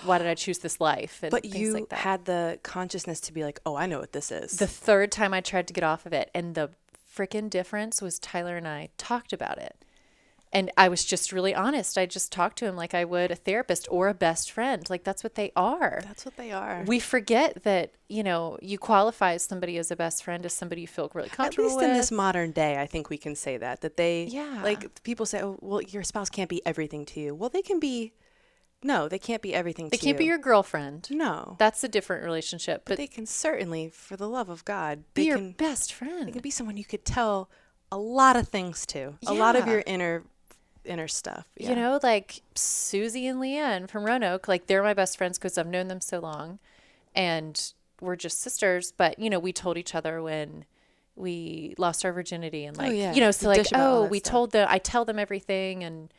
why did I choose this life? And but things you like that. had the consciousness to be like, oh, I know what this is. The 3rd time I tried to get off of it, and the freaking difference was Tyler and I talked about it. And I was just really honest. I just talked to him like I would a therapist or a best friend. Like, that's what they are. That's what they are. We forget that, you qualify as somebody as a best friend as somebody you feel really comfortable with. At least in this modern day, I think we can say that they, yeah. Like, people say, oh, well, your spouse can't be everything to you. Well, they can be, no, they can't be everything to you. They can't be your girlfriend. No. That's a different relationship. But they can certainly, for the love of God, be your best friend. They can be someone you could tell a lot of things to. Yeah. A lot of your inner stuff. Yeah. Like Susie and Leanne from Roanoke, like, they're my best friends because I've known them so long, and we're just sisters. But we told each other when we lost our virginity, and like, so like, we told them, I tell them everything, and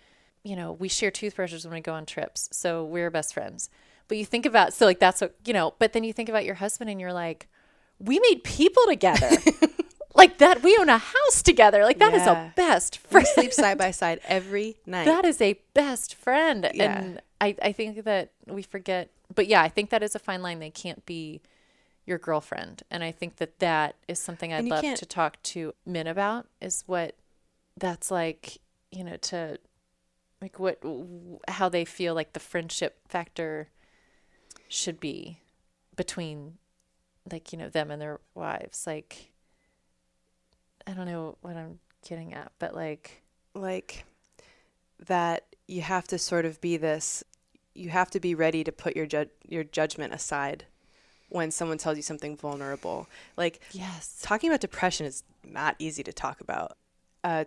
we share toothbrushes when we go on trips, so we're best friends. But you think about, so like, that's what but then you think about your husband, and you're like, we made people together. Like that, we own a house together. Like, that is a best friend. We sleep side by side every night. That is a best friend. Yeah. And I think that we forget. But yeah, I think that is a fine line. They can't be your girlfriend. And I think that that is something I'd love to talk to men about, is what that's like, you know, to like how they feel like the friendship factor should be between, like, you know, them and their wives. Like, I don't know what I'm getting at, but like that you have to sort of be you have to be ready to put your judgment aside when someone tells you something vulnerable. Like, yes, talking about depression is not easy to talk about.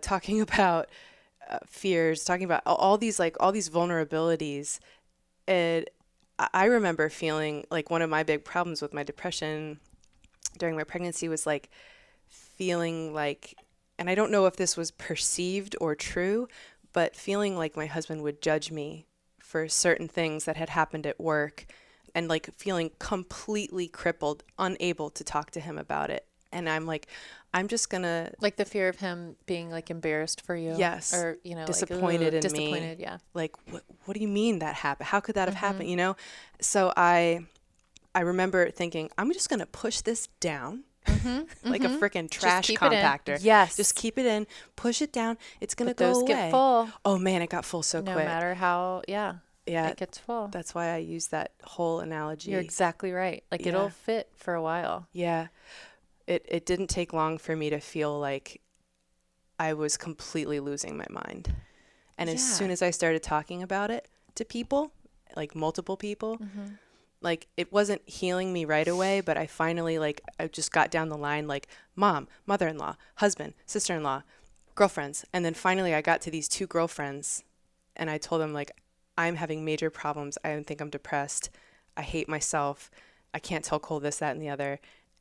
Talking about fears, talking about all these vulnerabilities. I remember feeling like one of my big problems with my depression during my pregnancy was like feeling like, and I don't know if this was perceived or true, but feeling like my husband would judge me for certain things that had happened at work, and like feeling completely crippled, unable to talk to him about it. And I'm like, I'm just gonna, like the fear of him being like embarrassed for you. Yes. Or, you know, disappointed like, in me. Disappointed, yeah. Like, what do you mean that happened? How could that have happened? You know? So I remember thinking, I'm just gonna push this down. Like a freaking trash compactor. Yes. Just keep it in, push it down. It's going to go those away. get full. Oh man, it got full so quick. No matter how, Yeah. it gets full. That's why I use that whole analogy. You're exactly right. Like, it'll fit for a while. Yeah. It didn't take long for me to feel like I was completely losing my mind. And as soon as I started talking about it to people, like multiple people, like, it wasn't healing me right away, but I finally, like, I just got down the line, like, mom, mother-in-law, husband, sister-in-law, girlfriends. And then finally I got to these 2 girlfriends, and I told them, like, I'm having major problems. I think I'm depressed. I hate myself. I can't tell Cole this, that, and the other.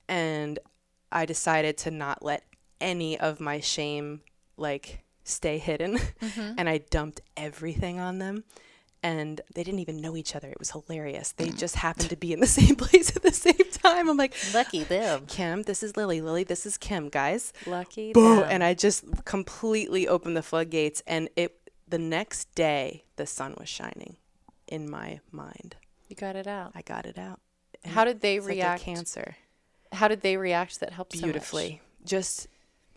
And I decided to not let any of my shame, like, stay hidden. And I dumped everything on them. And they didn't even know each other. It was hilarious. They just happened to be in the same place at the same time. I'm like, lucky them. Kim, this is Lily. Lily, this is Kim, guys. Lucky Boom. them. And I just completely opened the floodgates. And the next day, the sun was shining in my mind. You got it out. I got it out. And how did they it's react? Like a cancer. How did they react that helped Beautifully. so much? Just,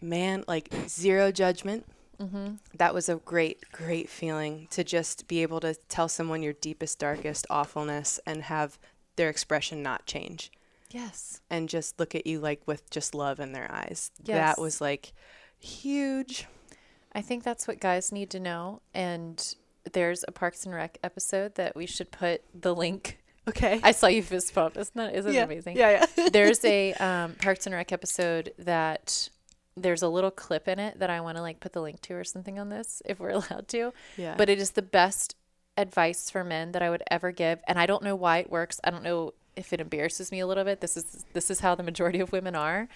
man, like, zero judgment. That was a great, great feeling, to just be able to tell someone your deepest, darkest awfulness and have their expression not change. Yes. And just look at you, like, with just love in their eyes. Yes. That was, like, huge. I think that's what guys need to know. And there's a Parks and Rec episode that we should put the link. Okay. I saw you fist bump. Isn't it amazing? Yeah. There's a Parks and Rec episode that there's a little clip in it that I want to, like, put the link to or something on this, if we're allowed to. Yeah. But it is the best advice for men that I would ever give. And I don't know why it works. I don't know if it embarrasses me a little bit. This is how the majority of women are.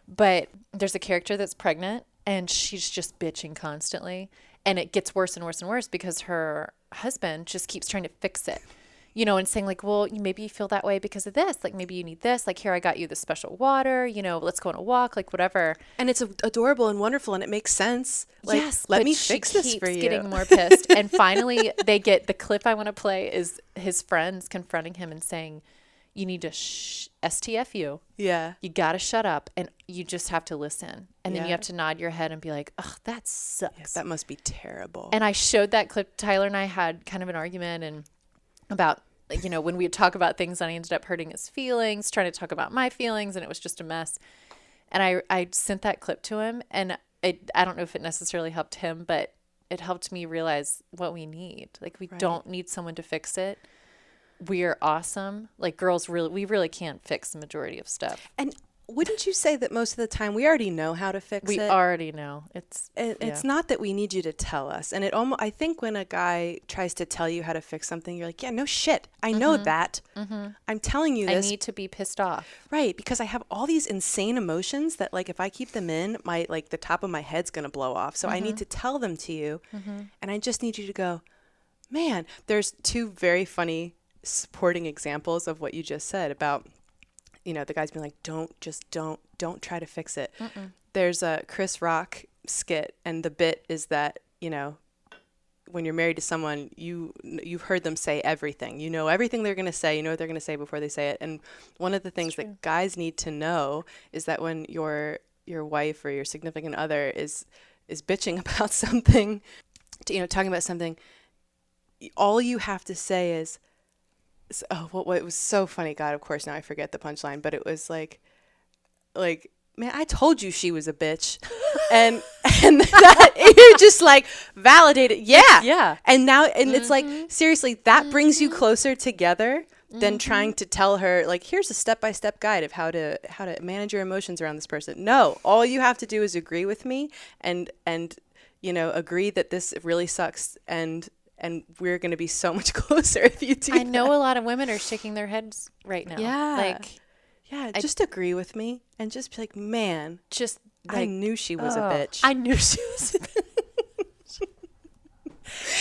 But there's a character that's pregnant and she's just bitching constantly. And it gets worse and worse and worse because her husband just keeps trying to fix it. You know, and saying, like, well, maybe you feel that way because of this. Like, maybe you need this. Like, here, I got you this special water. You know, let's go on a walk. Like, whatever. And it's adorable and wonderful, and it makes sense. Like, yes, let but me she fix this for you. keeps getting more pissed. And finally, they get the clip I want to play is his friends confronting him and saying, you need to STF you. Yeah. You got to shut up, and you just have to listen. And then you Yeah. have to nod your head and be like, ugh, that sucks. Yes, that must be terrible. And I showed that clip. Tyler and I had kind of an argument and about, you know, when we would talk about things, and I ended up hurting his feelings, trying to talk about my feelings, and it was just a mess. And I sent that clip to him, and I don't know if it necessarily helped him, but it helped me realize what we need. Like, we don't need someone to fix it. We are awesome. Like, girls, we really can't fix the majority of stuff. And wouldn't you say that most of the time we already know how to fix it? We already know. It's not that we need you to tell us. And I think when a guy tries to tell you how to fix something, you're like, yeah, no shit. I know that. I'm telling you this. I need to be pissed off. Right. Because I have all these insane emotions that, like, if I keep them in, the top of my head's going to blow off. So I need to tell them to you. And I just need you to go, man, there's 2 very funny supporting examples of what you just said about, you know, the guys being like, don't try to fix it. There's a Chris Rock skit, and the bit is that, you know, when you're married to someone, you've heard them say everything. You know everything they're going to say. You know what they're going to say before they say it. And one of the things that guys need to know is that when your wife or your significant other is bitching about something, talking about something, all you have to say is, what it was so funny. God, of course, now I forget the punchline, but it was like, man, I told you she was a bitch. and that you're just like validated. Yeah. Yeah. And now, it's like, seriously, that brings you closer together than trying to tell her, like, here's a step-by-step guide of how to manage your emotions around this person. No, all you have to do is agree with me and agree that this really sucks, and we're going to be so much closer if you do. I know a lot of women are shaking their heads right now. Yeah. Just agree with me and just be like, man, I knew she was a bitch. I knew she was a bitch.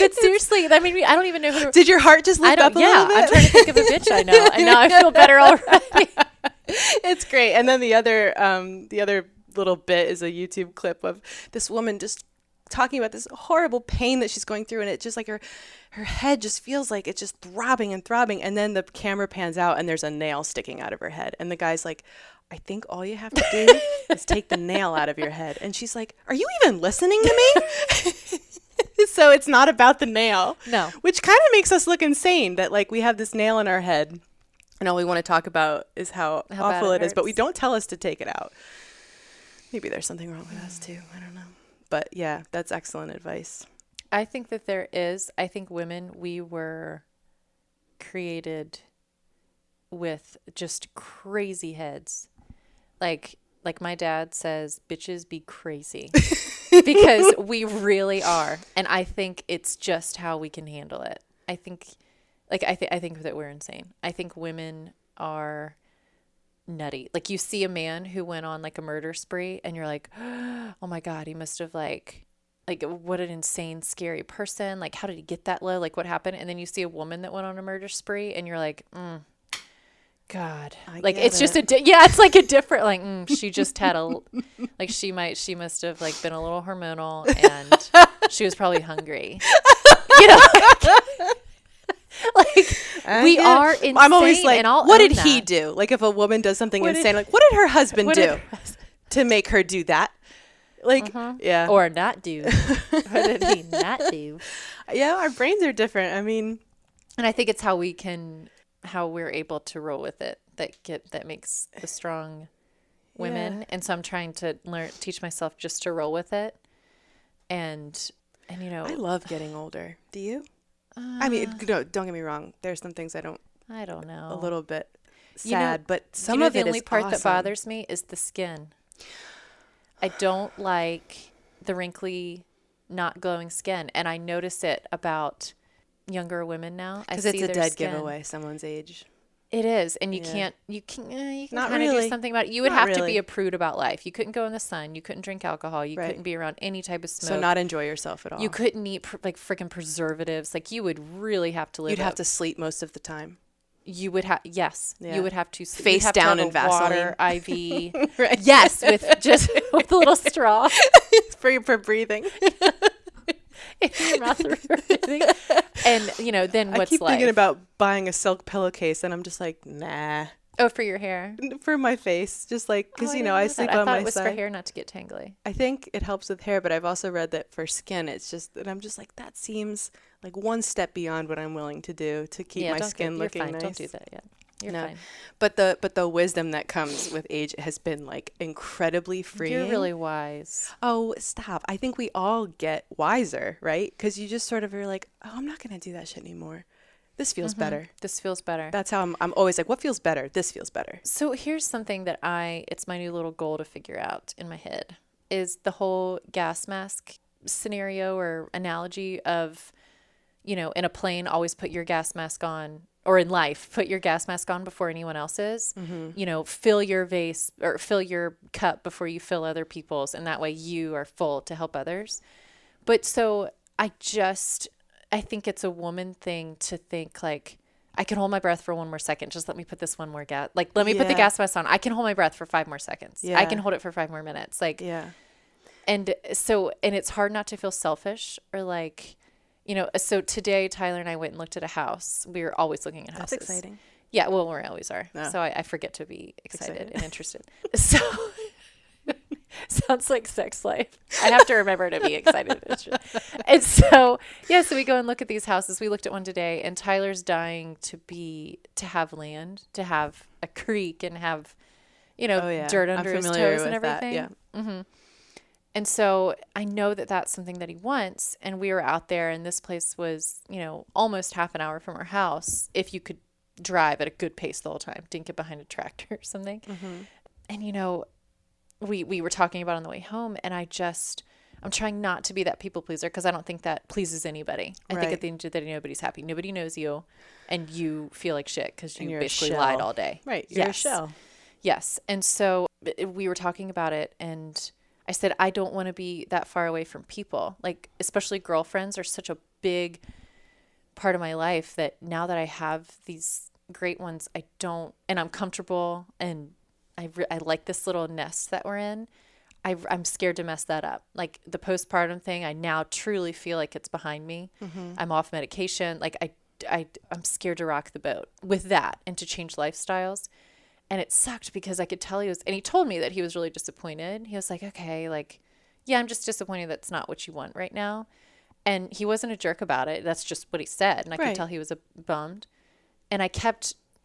But seriously, I mean, I don't even know who to... Did your heart just lift up a little bit? I'm trying to think of a bitch I know, and now I feel better already. It's great. And then the other little bit is a YouTube clip of this woman just talking about this horrible pain that she's going through, and it just like her head just feels like it's just throbbing and throbbing, and then the camera pans out and there's a nail sticking out of her head, and the guy's like, I think all you have to do is take the nail out of your head. And she's like, are you even listening to me? So it's not about the nail. No. Which kind of makes us look insane that like we have this nail in our head and all we want to talk about is how awful it is, but we don't tell us to take it out. Maybe there's something wrong with us too. I don't know. But yeah, that's excellent advice. I think that there is. I think women, we were created with just crazy heads. Like my dad says, bitches be crazy. Because we really are. And I think it's just how we can handle it. I think that we're insane. I think women are nutty. Like you see a man who went on like a murder spree and you're like, oh my God, he must have like what an insane, scary person. Like how did he get that low? Like what happened? And then you see a woman that went on a murder spree and you're like, God, like it's just it's like a different, like, she just had she must have like been a little hormonal and she was probably hungry, we are insane. I'm always like, what did he that. do? Like if a woman does something insane, like what did her husband do to make her do that? Like, yeah. Or not do. What did he not do? Yeah, our brains are different. I mean, and I think it's how we're able to roll with it that makes the strong women. And so I'm trying to teach myself just to roll with it. And I love getting older. Do you? I mean, no, don't get me wrong. There's some things I don't know. A little bit sad, but some of it is awesome. The only part that bothers me is the skin. I don't like the wrinkly, not glowing skin. And I notice it about younger women now. Because it's a dead giveaway, someone's age. It is. And you can kind of do something about it. You would have to be a prude about life. You couldn't go in the sun. You couldn't drink alcohol. You couldn't be around any type of smoke. So not enjoy yourself at all. You couldn't eat like freaking preservatives. Like you would really have to live. You'd have to sleep most of the time. You would have, yes. Yeah. You would have to face down in Vaseline. Water IV. Right. Yes, with a little straw for breathing. In your mouth or everything. And then what's I keep thinking about buying a silk pillowcase, and I'm just like, nah. Oh, for your hair? For my face, just like because I sleep on my side. I thought it was for hair, not to get tangly. I think it helps with hair, but I've also read that for skin, it's just that I'm just like that seems like one step beyond what I'm willing to do to keep my skin looking nice. Don't do that yet. You're fine. But the wisdom that comes with age has been like incredibly freeing. You're really wise. Oh, stop. I think we all get wiser, right? Because you just sort of are like, oh, I'm not going to do that shit anymore. This feels better. This feels better. That's how I'm always like, what feels better? This feels better. So here's something that it's my new little goal to figure out in my head is the whole gas mask scenario or analogy of, in a plane, always put your gas mask on. Or in life, put your gas mask on before anyone else's. Mm-hmm. Fill your vase or fill your cup before you fill other people's. And that way you are full to help others. But so I think it's a woman thing to think like, I can hold my breath for one more second. Just let me put this one more gas. Like, let me put the gas mask on. I can hold my breath for 5 more seconds. Yeah. I can hold it for 5 more minutes. Like, yeah. And so, and it's hard not to feel selfish or like, So today Tyler and I went and looked at a house. We were always looking at houses. That's exciting. Yeah, well, we always are. No. So I forget to be excited and interested. So sounds like sex life. I have to remember to be excited. And so we go and look at these houses. We looked at one today, and Tyler's dying to have land, to have a creek, and have, dirt under his toes and everything. That, yeah. Mm-hmm. And so I know that that's something that he wants. And we were out there, and this place was, almost half an hour from our house if you could drive at a good pace the whole time, didn't get behind a tractor or something. Mm-hmm. And, we were talking about on the way home, and I'm trying not to be that people pleaser, because I don't think that pleases anybody. I think at the end of the day, nobody's happy. Nobody knows you, and you feel like shit because you basically lied all day. Right. You're a shell. Yes. And so we were talking about it, and I said, I don't want to be that far away from people. Like, especially girlfriends are such a big part of my life that now that I have these great ones, and I'm comfortable, and I like this little nest that we're in. I'm scared to mess that up. Like the postpartum thing, I now truly feel like it's behind me. Mm-hmm. I'm off medication. Like I'm scared to rock the boat with that and to change lifestyles. And it sucked because I could tell and he told me that he was really disappointed. He was like, okay, like, yeah, I'm just disappointed that's not what you want right now. And he wasn't a jerk about it. That's just what he said. And I could tell he was bummed. And I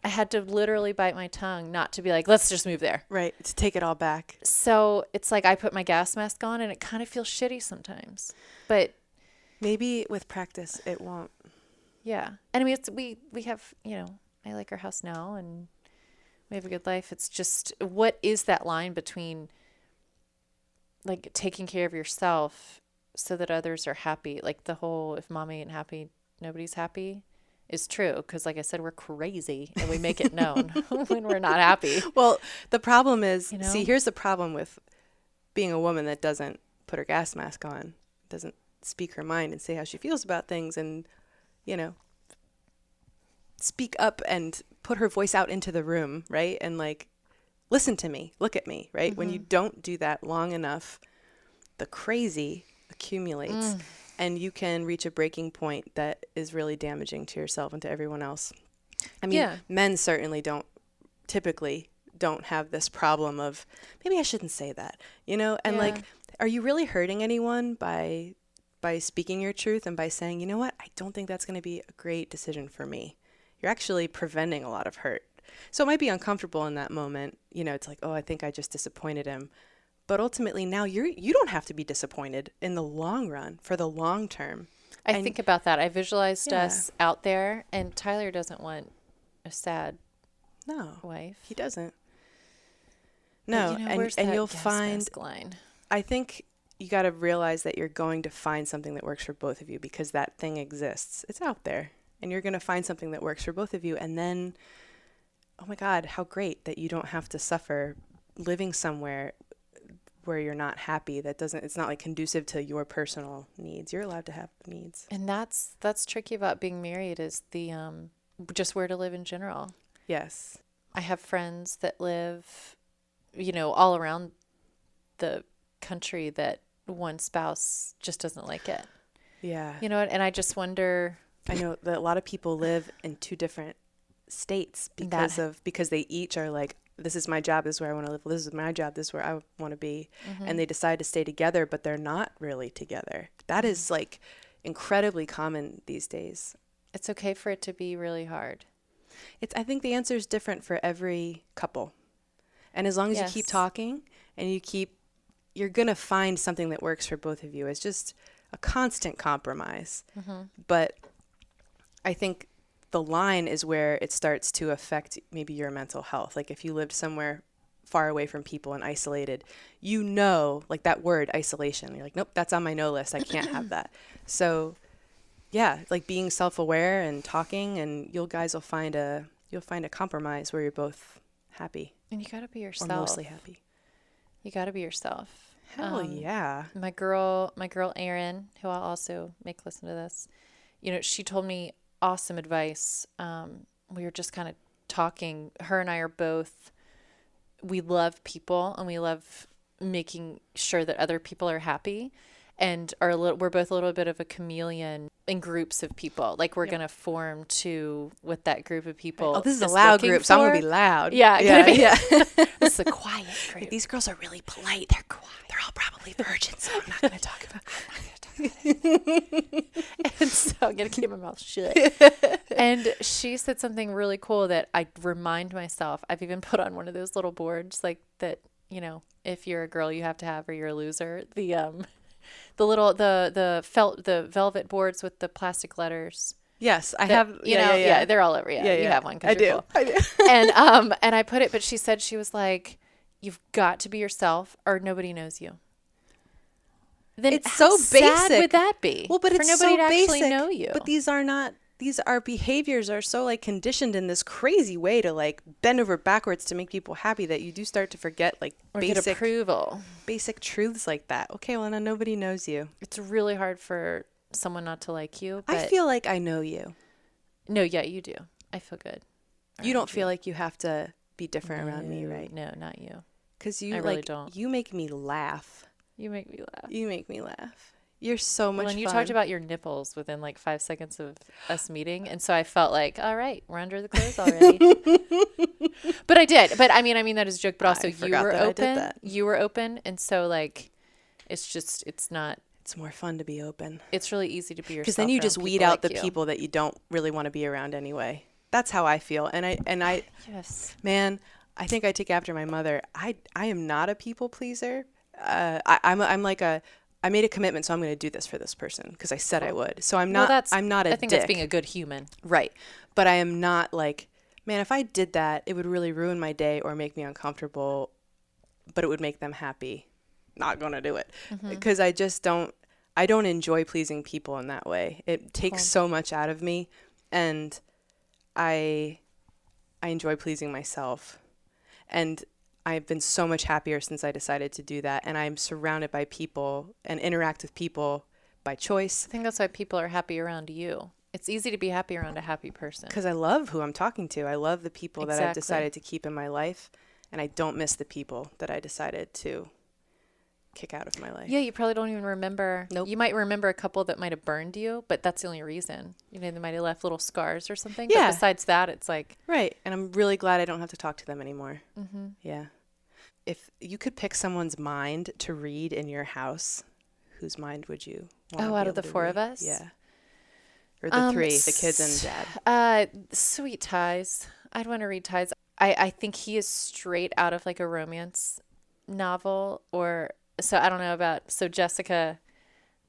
had to literally bite my tongue not to be like, let's just move there. Right. To take it all back. So it's like I put my gas mask on, and it kind of feels shitty sometimes. But maybe with practice it won't. Yeah. And I mean, we have, I like our house now, and we have a good life. It's just, what is that line between like taking care of yourself so that others are happy? Like the whole, if mommy ain't happy, nobody's happy, is true. Because like I said, we're crazy, and we make it known when we're not happy. Well, the problem is, see, here's the problem with being a woman that doesn't put her gas mask on, doesn't speak her mind and say how she feels about things, and, speak up and put her voice out into the room, right? And like, listen to me, look at me, right? Mm-hmm. When you don't do that long enough, the crazy accumulates. And you can reach a breaking point that is really damaging to yourself and to everyone else. I mean, men certainly typically don't have this problem of, maybe I shouldn't say that, And like, are you really hurting anyone by speaking your truth and by saying, you know what, I don't think that's going to be a great decision for me? You're actually preventing a lot of hurt. So it might be uncomfortable in that moment. It's like, oh, I think I just disappointed him. But ultimately now you don't have to be disappointed in the long run, for the long term. I think about that. I visualized us out there, and Tyler doesn't want a sad wife. He doesn't. No, and you'll find line? I think you got to realize that you're going to find something that works for both of you, because that thing exists. It's out there, and you're going to find something that works for both of you. And then, oh my God, how great that you don't have to suffer living somewhere where you're not happy. It's not like conducive to your personal needs. You're allowed to have needs. And that's tricky about being married, is the just where to live in general. Yes. I have friends that live, all around the country that one spouse just doesn't like it. Yeah. And I just wonder. I know that a lot of people live in two different states because they each are like, this is my job, this is where I want to live. This is my job, this is where I want to be. Mm-hmm. And they decide to stay together, but they're not really together. That is like incredibly common these days. It's okay for it to be really hard. I think the answer is different for every couple. And as long as you keep talking and you're going to find something that works for both of you. It's just a constant compromise. Mm-hmm. But I think the line is where it starts to affect maybe your mental health. Like if you lived somewhere far away from people and isolated, like that word isolation, you're like, nope, that's on my no list. I can't have that. So yeah, like being self-aware and talking, and you'll find a compromise where you're both happy. And you got to be yourself. Or mostly happy. You got to be yourself. Hell yeah. My girl Erin, who I'll also make listen to this, she told me awesome advice. We were just kind of talking. Her and I are both, we love people, and we love making sure that other people are happy. and we're both a little bit of a chameleon in groups of people. Like we're going to form to what that group of people. Oh, this is a loud group, so I'm going to be loud. Yeah. Yeah. This is a quiet group. Like, these girls are really polite. They're quiet. They're all probably virgins, so I'm not going to talk about it. And so I'm going to keep my mouth shut. And she said something really cool that I remind myself. I've even put on one of those little boards like that, you know, if you're a girl, you have to have, or you're a loser. The velvet boards with the plastic letters. Yes, I have. Yeah, they're all over. Yeah, you have one. I do. Cool. I do. And I put it, but she said, she was like, you've got to be yourself or nobody knows you. Then It's how so sad basic. would that be? Well, but for it's nobody so to basic. actually know you. But our behaviors are so like conditioned in this crazy way to like bend over backwards to make people happy that you do start to forget like or get basic approval. basic truths like that. Okay, well now nobody knows you. It's really hard for someone not to like you. But I feel like I know you. no, yeah, you do. I feel good. You don't feel like you have to be different around me, right? No, not you. Because you I really don't. You make me laugh. You make me laugh. You make me laugh. You're so much Well, and you fun. talked about your nipples within like 5 seconds of us meeting. And so I felt like, all right, we're under the clothes already. But I did. But I mean that is a joke, but also I you forgot were that I did open. that. You were open. And so like, it's more fun to be open. it's really easy to be yourself. Because then you around just weed people out like the you. people that you don't really want to be around anyway. That's how I feel. And I Yes. man, I think I take after my mother. I am not a people pleaser. I made a commitment, so I'm going to do this for this person because I said I would. So I'm not. I'm not a I think dick. that's being a good human. Right. But I am not like, man, if I did that, it would really ruin my day or make me uncomfortable, but it would make them happy. Not going to do it because I don't enjoy pleasing people in that way. It takes so much out of me, and I enjoy pleasing myself. And I've been so much happier since I decided to do that. And I'm surrounded by people and interact with people by choice. I think that's why people are happy around you. It's easy to be happy around a happy person. Because I love who I'm talking to. I love the people that I've Exactly. decided to keep in my life. And I don't miss the people that I decided to kick out of my life. Yeah, you probably don't even remember. Nope. You might remember a couple that might have burned you, but that's the only reason. You know, they might have left little scars or something. Yeah. But besides that, it's like... Right. And I'm really glad I don't have to talk to them anymore. Mm-hmm. Yeah. If you could pick someone's mind to read in your house, whose mind would you want to be out able of the to four read? of us? Yeah. Or the three, the kids and dad. Sweet Ties. I'd want to read Ties. I think he is straight out of like a romance novel or... So I don't know about... So Jessica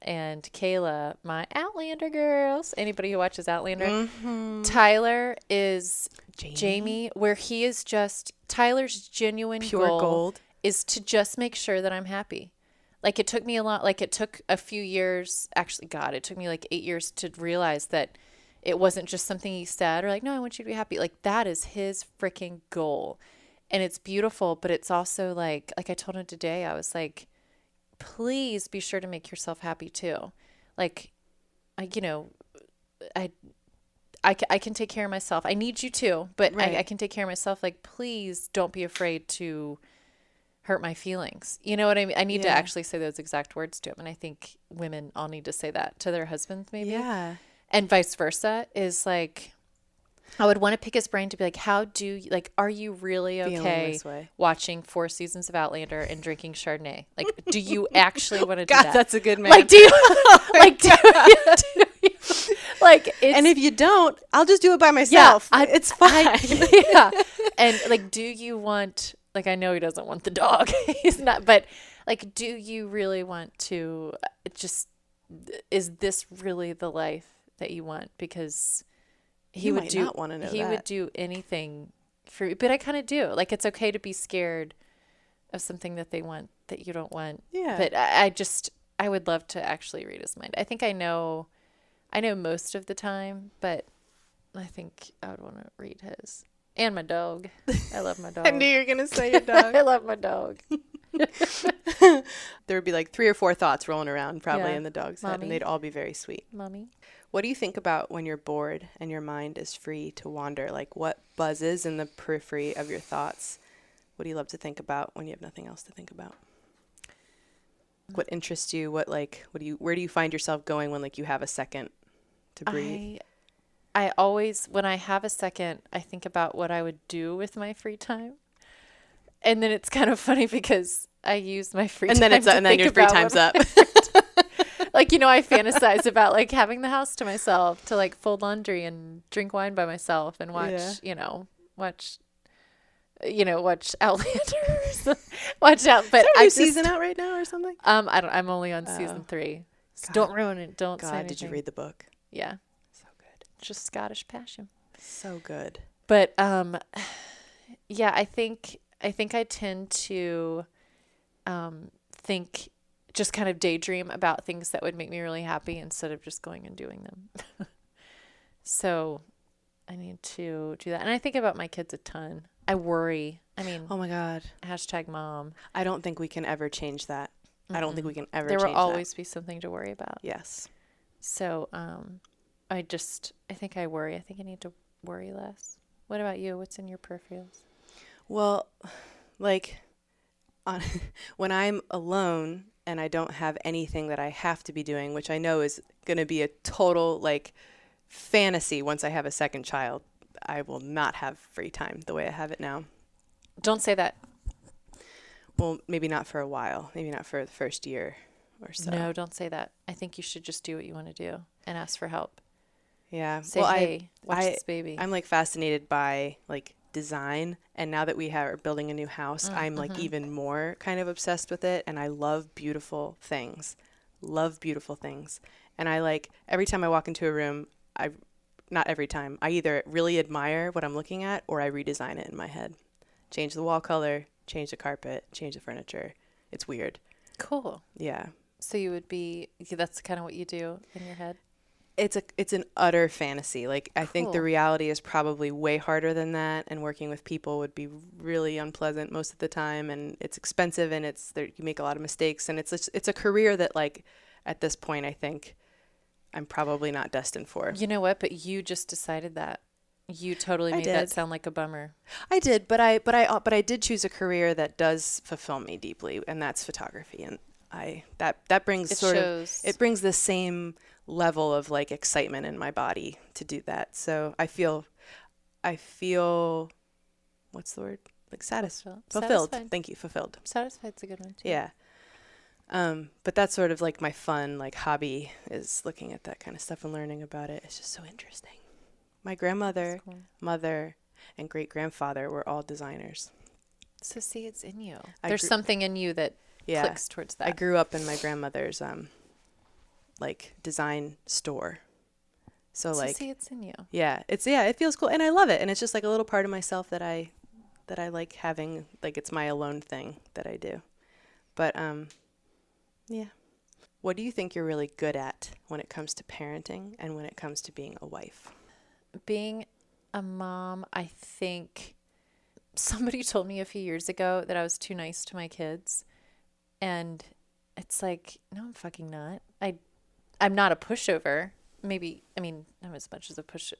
and Kayla, my Outlander girls. Anybody who watches Outlander. Mm-hmm. Tyler is Jamie, where he is just... Tyler's genuine Pure goal gold. is to just make sure that I'm happy. Like it took me a lot... Like it took a few years... Actually, God, it took me like 8 years to realize that it wasn't just something he said or like, no, I want you to be happy. Like that is his freaking goal. And it's beautiful, but it's also like I told him today, I was like... Please be sure to make yourself happy too. Like, I can take care of myself. I need you too, but Right. I can take care of myself. Like, please don't be afraid to hurt my feelings. You know what I mean? I need to actually say those exact words to him. And I think women all need to say that to their husbands maybe. Yeah. And vice versa is like, I would want to pick his brain to be like, are you really Feeling okay this way. watching 4 seasons of Outlander and drinking Chardonnay? Like, do you actually want to do God, that? that's a good man. Like, do you, like, do you, like, it's, And if you don't, I'll just do it by myself. It's fine. yeah. And like, do you want, like, I know he doesn't want the dog. He's not, but like, do you really want to is this really the life that you want? Because he would not want to know that. would do anything for you, but I kind of do. Like, it's okay to be scared of something that they want that you don't want. Yeah. But I would love to actually read his mind. I think I know most of the time, but I think I would want to read his. And my dog. I love my dog. I knew you were going to say your dog. I love my dog. There would be like 3 or 4 thoughts rolling around probably Yeah. in the dog's head, Mommy. and they'd all be very sweet. Mommy. What do you think about when you're bored and your mind is free to wander? Like, what buzzes in the periphery of your thoughts? What do you love to think about when you have nothing else to think about? What interests you? Where do you find yourself going when like you have a second to breathe? I always, when I have a second, I think about what I would do with my free time. And then it's kind of funny because I use my free time. And then your free time's up. Like, I fantasize about like having the house to myself, to like fold laundry and drink wine by myself and watch, watch Outlanders. Watch out. But Is there a new season out right now or something? I'm only on season 3. So don't ruin it. Don't say anything. Did you read the book? Yeah. So good. Just Scottish passion. So good. But yeah, I think I tend to think, just kind of daydream about things that would make me really happy instead of just going and doing them. So I need to do that. And I think about my kids a ton. I worry. I mean, oh my God. #mom. I don't think we can ever change that. I don't think we can ever There change will always be something to worry about. Yes. So I think I worry. I think I need to worry less. What about you? What's in your peripherals? Well, like when I'm alone and I don't have anything that I have to be doing, which I know is going to be a total like fantasy once I have a second child, I will not have free time the way I have it now. Don't say that. Well, maybe not for a while. Maybe not for the first year or so. No, don't say that. I think you should just do what you want to do and ask for help. Yeah. Say, hey, watch this baby. I'm like fascinated by like design, and now that we are building a new house, I'm like even more kind of obsessed with it, and I love beautiful things. And I like every time I walk into a room, not every time, I either really admire what I'm looking at or I redesign it in my head. Change the wall color, change the carpet, change the furniture. It's weird. Cool. Yeah. So that's kind of what you do in your head? It's an utter fantasy. Like, I think the Cool. reality is probably way harder than that, and working with people would be really unpleasant most of the time, and it's expensive, and you make a lot of mistakes, and it's a career that, like, at this point, I think I'm probably not destined for. You know what? But you just decided that. You totally made that sound like a bummer. I did, but I did choose a career that does fulfill me deeply, and that's photography, and that brings it brings the same level of like excitement in my body to do that. So I feel what's the word? Like fulfilled. Satisfied. Thank you. Fulfilled. Satisfied's a good one too. Yeah. But that's sort of like my fun, like hobby is looking at that kind of stuff and learning about it. It's just so interesting. My grandmother, Cool. mother, and great grandfather were all designers. So see, it's in you. There's something in you that clicks towards that. I grew up in my grandmother's like design store. So like see, it's in you. Yeah, it feels cool, and I love it, and it's just like a little part of myself that I like having, like it's my alone thing that I do. But yeah. What do you think you're really good at when it comes to parenting and when it comes to being a wife? Being a mom, I think somebody told me a few years ago that I was too nice to my kids. And it's like, no, I'm fucking not. I'm not a pushover. Maybe, I mean, not as much as a push.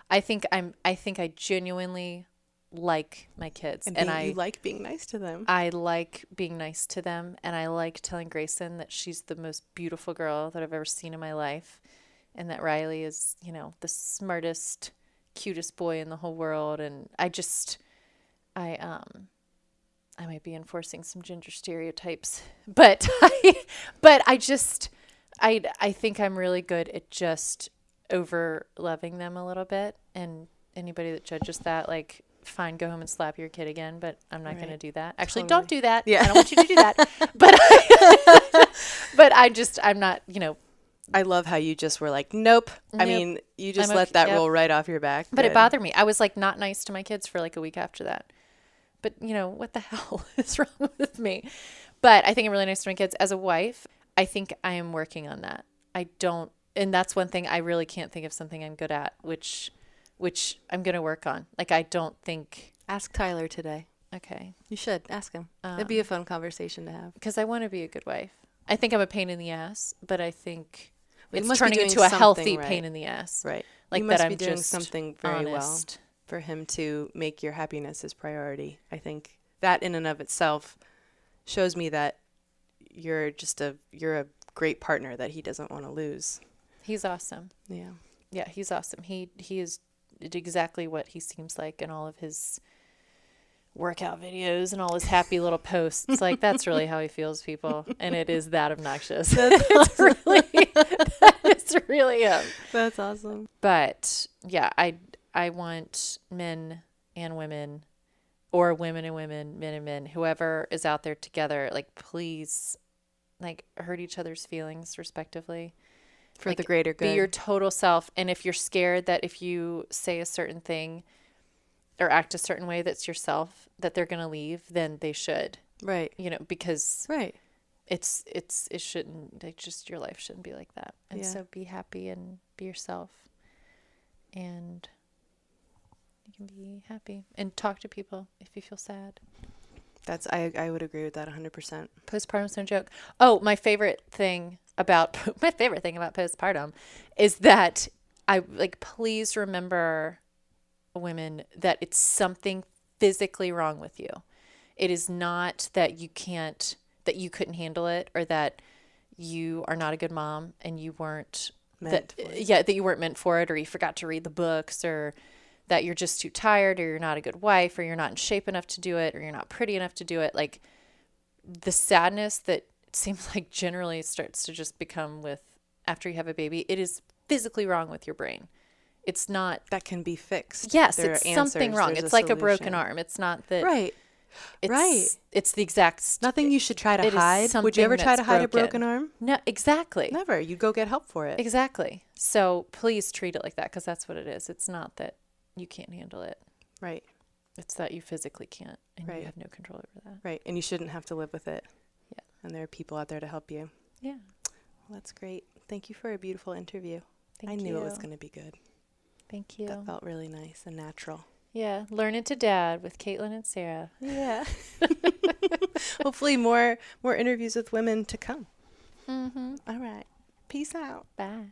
I think I genuinely like my kids. And you like being nice to them. I like being nice to them. And I like telling Grayson that she's the most beautiful girl that I've ever seen in my life. And that Riley is, the smartest, cutest boy in the whole world. And I might be enforcing some gender stereotypes, but I think I'm really good at just over loving them a little bit. And anybody that judges that, like, fine, go home and slap your kid again, but I'm not going to do that. Actually, Don't do that. Yeah. I don't want you to do that. But I'm not, I love how you just were like, nope. I mean, you just let that roll right off your back. But it bothered me. I was like not nice to my kids for like a week after that. But what the hell is wrong with me? But I think I'm really nice to my kids. As a wife, I think I am working on that. And that's one thing I really can't think of something I'm good at, which I'm going to work on. Like, I don't think. Ask Tyler today. Okay. You should ask him. It'd be a fun conversation to have. Because I want to be a good wife. I think I'm a pain in the ass, but I think It it's must be turning doing into a healthy something pain in the ass. Right. Like you must that be I'm doing just something very honest. well for him to make your happiness his priority. I think that in and of itself shows me that you're a great partner that he doesn't want to lose. He's awesome. Yeah. Yeah, he's awesome. He is exactly what he seems like in all of his workout videos and all his happy little posts. Like, that's really how he feels, people. And it is that obnoxious. It's really him. That's awesome. But yeah, I want men and women, or women and women, men and men, whoever is out there together, like, please, like, hurt each other's feelings respectively. For like, the greater good. Be your total self. And if you're scared that if you say a certain thing or act a certain way that's yourself, that they're going to leave, then they should. Right. You know, because right. it shouldn't, like, just your life shouldn't be like that. And so be happy and be yourself. And you can be happy and talk to people if you feel sad. I would agree with that 100%. Postpartum's no joke. Oh, my favorite thing about postpartum is that please remember, women, that it's something physically wrong with you. It is not that you couldn't handle it, or that you are not a good mom and you weren't that you weren't meant for it, or you forgot to read the books, or that you're just too tired, or you're not a good wife, or you're not in shape enough to do it, or you're not pretty enough to do it. Like, the sadness that it seems like generally starts to just become with after you have a baby, it is physically wrong with your brain. It's not that can be fixed. Yes, it's something wrong. It's like a broken arm. It's not that. Right. It's the exact. Nothing you should try to hide. Would you ever try to hide a broken arm? No, exactly. Never. You go get help for it. Exactly. So please treat it like that, because that's what it is. It's not that you can't handle it. Right. It's that you physically can't, and right. you have no control over that. Right. And you shouldn't have to live with it. Yeah. And there are people out there to help you. Yeah. Well, that's great. Thank you for a beautiful interview. I knew it was going to be good. Thank you. That felt really nice and natural. Yeah. Learning to Dad with Caitlin and Sarah. Yeah. Hopefully more interviews with women to come. Mm-hmm. All right. Peace out. Bye.